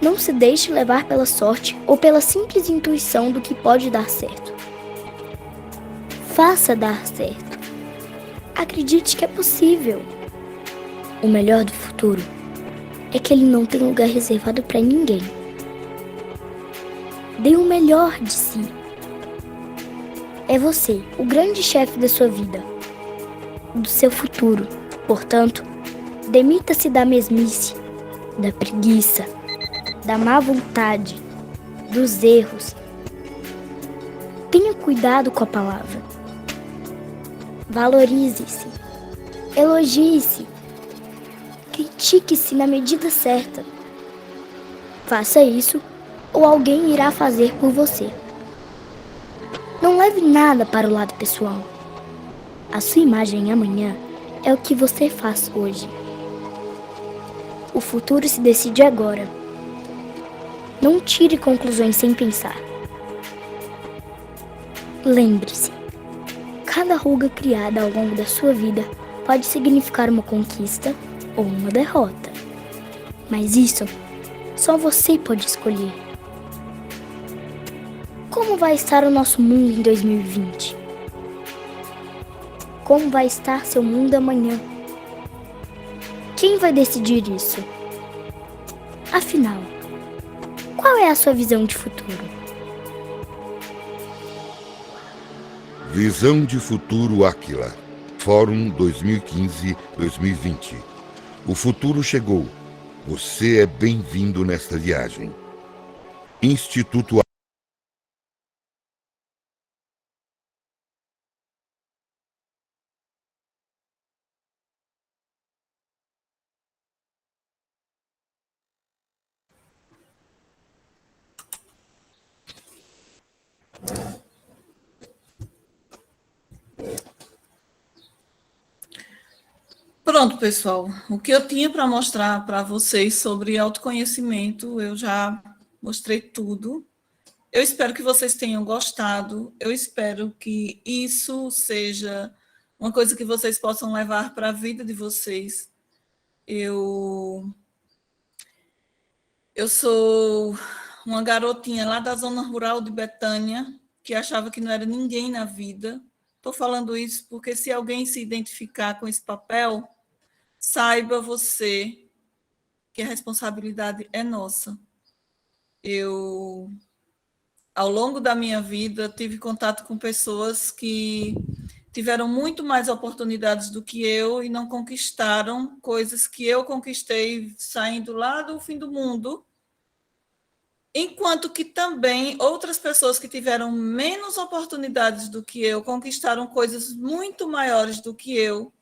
Não se deixe levar pela sorte ou pela simples intuição do que pode dar certo. Faça dar certo. Acredite que é possível. O melhor do futuro é que ele não tem lugar reservado para ninguém. Dê o melhor de si. É você, o grande chefe da sua vida, do seu futuro. Portanto, demita-se da mesmice, da preguiça, da má vontade, dos erros. Tenha cuidado com a palavra. Valorize-se, elogie-se, critique-se na medida certa. Faça isso ou alguém irá fazer por você. Não leve nada para o lado pessoal. A sua imagem amanhã é o que você faz hoje. O futuro se decide agora. Não tire conclusões sem pensar. Lembre-se, cada ruga criada ao longo da sua vida pode significar uma conquista ou uma derrota. Mas isso só você pode escolher. Como vai estar o nosso mundo em 2020? Como vai estar seu mundo amanhã? Quem vai decidir isso? Afinal, qual é a sua visão de futuro? Visão de futuro Áquila. Fórum 2015-2020. O futuro chegou. Você é bem-vindo nesta viagem. Instituto Pronto, pessoal. O que eu tinha para mostrar para vocês sobre autoconhecimento, eu já mostrei tudo. Eu espero que vocês tenham gostado. Eu espero que isso seja uma coisa que vocês possam levar para a vida de vocês. Eu sou uma garotinha lá da zona rural de Betânia, que achava que não era ninguém na vida. Estou falando isso porque se alguém se identificar com esse papel, saiba você que a responsabilidade é nossa. Eu, ao longo da minha vida, tive contato com pessoas que tiveram muito mais oportunidades do que eu e não conquistaram coisas que eu conquistei saindo lá do fim do mundo, enquanto que também outras pessoas que tiveram menos oportunidades do que eu conquistaram coisas muito maiores do que eu,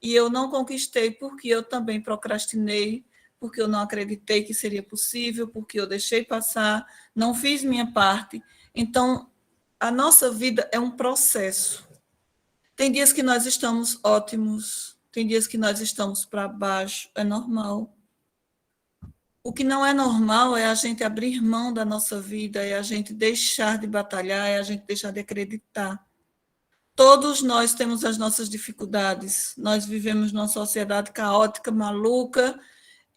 e eu não conquistei porque eu também procrastinei, porque eu não acreditei que seria possível, porque eu deixei passar, não fiz minha parte. Então, a nossa vida é um processo. Tem dias que nós estamos ótimos, tem dias que nós estamos para baixo, é normal. O que não é normal é a gente abrir mão da nossa vida, é a gente deixar de batalhar, é a gente deixar de acreditar. Todos nós temos as nossas dificuldades. Nós vivemos numa sociedade caótica, maluca,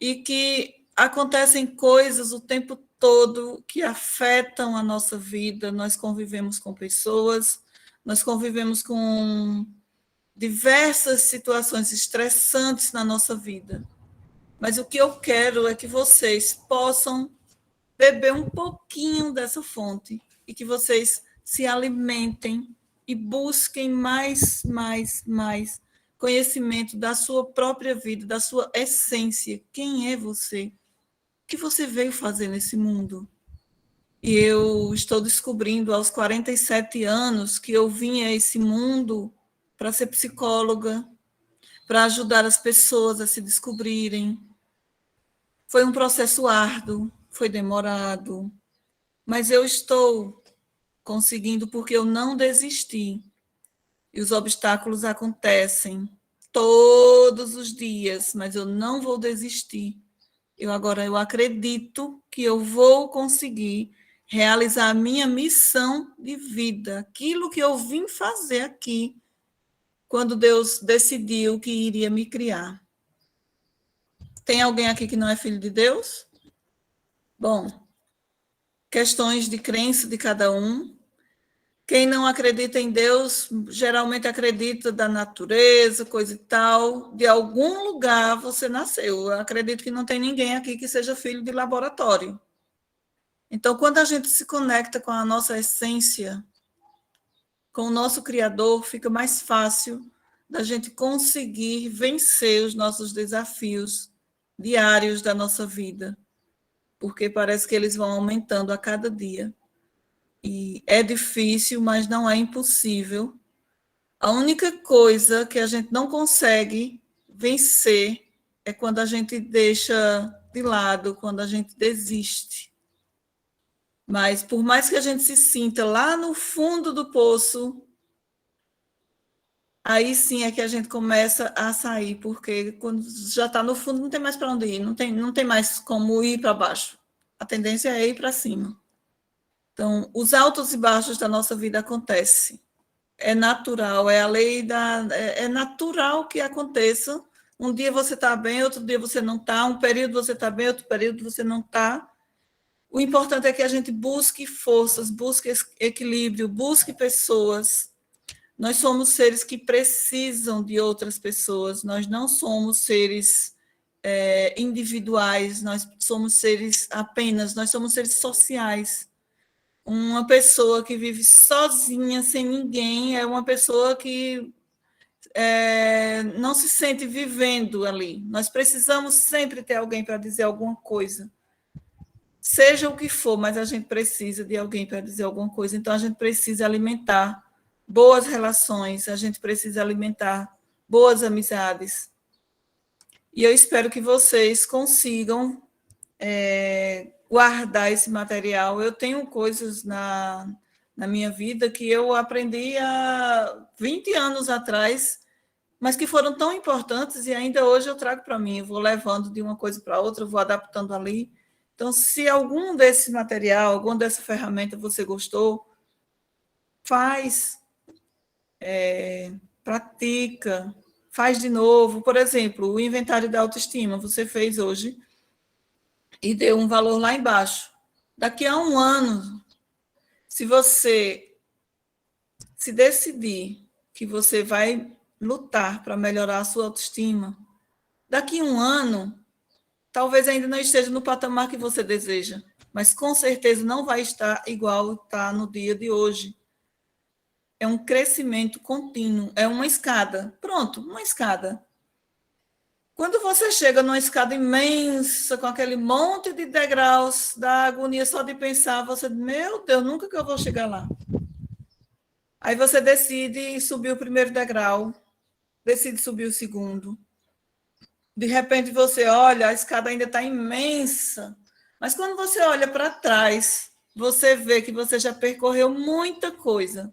e que acontecem coisas o tempo todo que afetam a nossa vida. Nós convivemos com pessoas, nós convivemos com diversas situações estressantes na nossa vida. Mas o que eu quero é que vocês possam beber um pouquinho dessa fonte e que vocês se alimentem e busquem mais conhecimento da sua própria vida, da sua essência. Quem é você? O que você veio fazer nesse mundo? E eu estou descobrindo aos 47 anos que eu vim a esse mundo para ser psicóloga, para ajudar as pessoas a se descobrirem. Foi um processo árduo, foi demorado, mas eu estou conseguindo porque eu não desisti. E os obstáculos acontecem todos os dias, mas eu não vou desistir. Eu acredito que eu vou conseguir realizar a minha missão de vida, aquilo que eu vim fazer aqui, quando Deus decidiu que iria me criar. Tem alguém aqui que não é filho de Deus? Bom, questões de crença de cada um. Quem não acredita em Deus, geralmente acredita da natureza, coisa e tal. De algum lugar você nasceu. Eu acredito que não tem ninguém aqui que seja filho de laboratório. Então, quando a gente se conecta com a nossa essência, com o nosso Criador, fica mais fácil da gente conseguir vencer os nossos desafios diários da nossa vida, porque parece que eles vão aumentando a cada dia. E é difícil, mas não é impossível. A única coisa que a gente não consegue vencer é quando a gente deixa de lado, quando a gente desiste. Mas por mais que a gente se sinta lá no fundo do poço, aí sim é que a gente começa a sair, porque quando já está no fundo não tem mais para onde ir, não tem mais como ir para baixo. A tendência é ir para cima. Então, os altos e baixos da nossa vida acontecem. É natural, é a lei da... É natural que aconteça. Um dia você está bem, outro dia você não está. Um período você está bem, outro período você não está. O importante é que a gente busque forças, busque equilíbrio, busque pessoas. Nós somos seres que precisam de outras pessoas. Nós não somos seres individuais, nós somos seres sociais. Uma pessoa que vive sozinha, sem ninguém, é uma pessoa que não se sente vivendo ali. Nós precisamos sempre ter alguém para dizer alguma coisa. Seja o que for, mas a gente precisa de alguém para dizer alguma coisa. Então, a gente precisa alimentar boas relações, a gente precisa alimentar boas amizades. E eu espero que vocês consigam guardar esse material. Eu tenho coisas na minha vida que eu aprendi há 20 anos atrás, mas que foram tão importantes e ainda hoje eu trago para mim. Eu vou levando de uma coisa para outra, vou adaptando ali. Então, se algum desse material, alguma dessa ferramenta você gostou, faz, pratica, faz de novo. Por exemplo, o inventário da autoestima, você fez hoje e deu um valor lá embaixo. Daqui a um ano, se você se decidir que você vai lutar para melhorar a sua autoestima, daqui a um ano, talvez ainda não esteja no patamar que você deseja, mas com certeza não vai estar igual está no dia de hoje. É um crescimento contínuo, é uma escada. Pronto, uma escada. Quando você chega numa escada imensa, com aquele monte de degraus, da agonia só de pensar, você diz, meu Deus, nunca que eu vou chegar lá. Aí você decide subir o primeiro degrau, decide subir o segundo. De repente você olha, a escada ainda está imensa, mas quando você olha para trás, você vê que você já percorreu muita coisa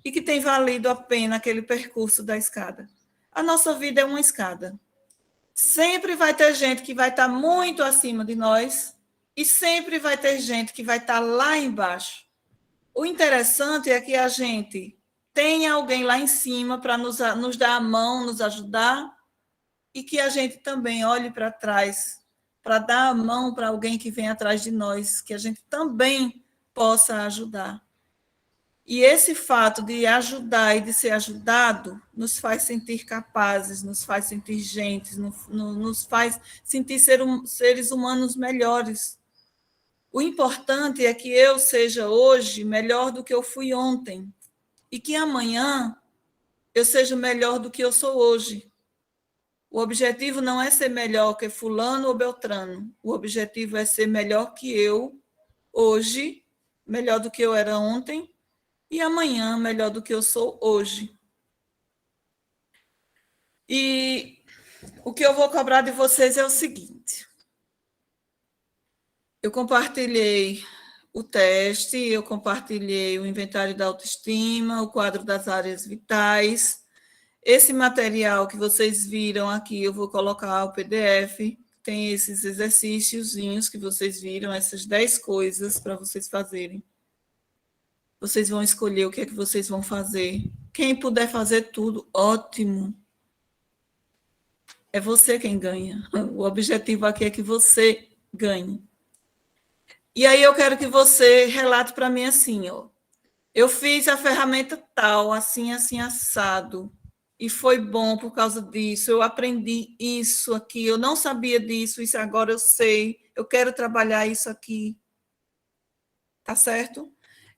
e que tem valido a pena aquele percurso da escada. A nossa vida é uma escada. Sempre vai ter gente que vai estar muito acima de nós e sempre vai ter gente que vai estar lá embaixo. O interessante é que a gente tenha alguém lá em cima para nos dar a mão, nos ajudar, e que a gente também olhe para trás, para dar a mão para alguém que vem atrás de nós, que a gente também possa ajudar. E esse fato de ajudar e de ser ajudado nos faz sentir capazes, nos faz sentir gente, nos faz sentir seres humanos melhores. O importante é que eu seja hoje melhor do que eu fui ontem, e que amanhã eu seja melhor do que eu sou hoje. O objetivo não é ser melhor que fulano ou beltrano. O objetivo é ser melhor que eu hoje, melhor do que eu era ontem, e amanhã melhor do que eu sou hoje. E o que eu vou cobrar de vocês é o seguinte. Eu compartilhei o teste, eu compartilhei o inventário da autoestima, o quadro das áreas vitais. Esse material que vocês viram aqui, eu vou colocar o PDF, tem esses exercíciozinhos que vocês viram, essas 10 coisas para vocês fazerem. Vocês vão escolher o que é que vocês vão fazer. Quem puder fazer tudo, ótimo. É você quem ganha. O objetivo aqui é que você ganhe. E aí eu quero que você relate para mim assim, ó. Eu fiz a ferramenta tal, assim, assim, assado. E foi bom por causa disso, eu aprendi isso aqui, eu não sabia disso, isso agora eu sei, eu quero trabalhar isso aqui, tá certo?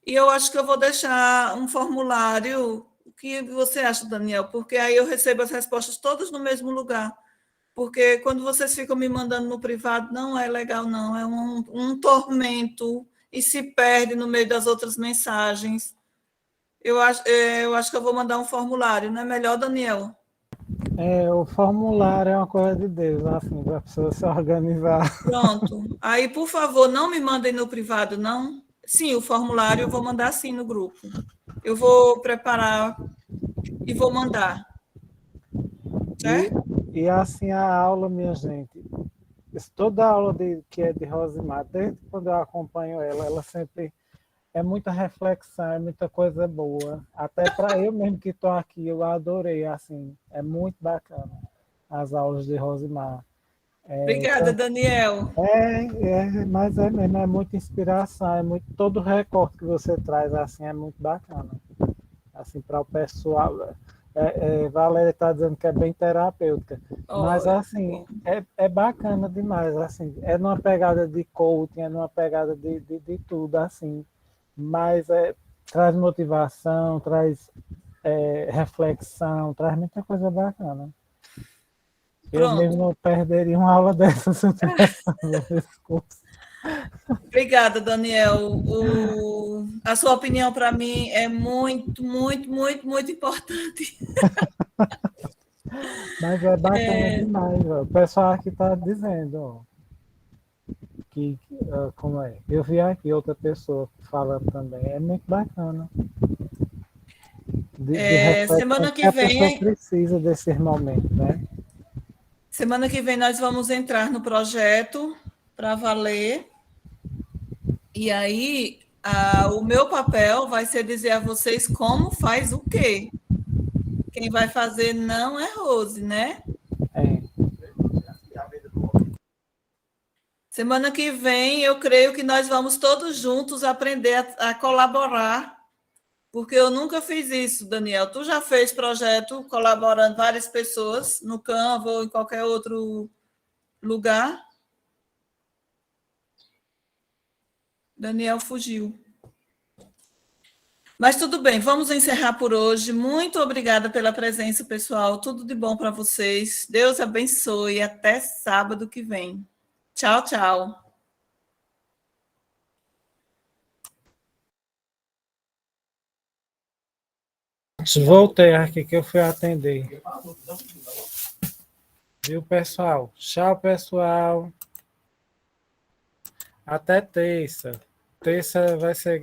E eu acho que eu vou deixar um formulário, o que você acha, Daniel? Porque aí eu recebo as respostas todas no mesmo lugar, porque quando vocês ficam me mandando no privado, não é legal não, é um tormento, e se perde no meio das outras mensagens. Eu acho que eu vou mandar um formulário, não é melhor, Daniel? O formulário é uma coisa de Deus, assim, para a pessoa se organizar. Pronto. Aí, por favor, não me mandem no privado, não? Sim, o formulário eu vou mandar sim no grupo. Eu vou preparar e vou mandar. Certo? E assim a aula, minha gente, toda aula que é de Rosimar, desde quando eu acompanho ela sempre é muita reflexão, é muita coisa boa. Até para eu mesmo que estou aqui, eu adorei, assim, é muito bacana as aulas de Rosimar. Obrigada, Daniel. Mas é mesmo, é muita inspiração, todo o recorte que você traz, assim, é muito bacana. Assim, para o pessoal, Valéria está dizendo que é bem terapêutica, mas assim, é bacana demais, assim, é numa pegada de coaching, é numa pegada de tudo, assim, mas traz motivação, traz reflexão, traz muita coisa bacana. Eu Pronto. mesmo não perderia uma aula dessa se eu tivesse fazendo esse curso. Obrigada, Daniel. A sua opinião para mim é muito, muito, muito, muito importante. Mas é bacana demais. Ó. O pessoal aqui está dizendo ó, como é. Eu vi aqui outra pessoa falando também. É muito bacana. Semana que a pessoa vem, precisa desses momentos, né? semana que vem nós vamos entrar no projeto para valer. E aí, o meu papel vai ser dizer a vocês como faz o quê. Quem vai fazer não é Rose, né? É. Semana que vem, eu creio que nós vamos todos juntos aprender a colaborar, porque eu nunca fiz isso, Daniel. Tu já fez projeto colaborando várias pessoas no Canva ou em qualquer outro lugar? Daniel fugiu. Mas tudo bem, vamos encerrar por hoje. Muito obrigada pela presença, pessoal. Tudo de bom para vocês. Deus abençoe. Até sábado que vem. Tchau, tchau. Voltei aqui que eu fui atender. Viu, pessoal? Tchau, pessoal. Até terça. Terça vai ser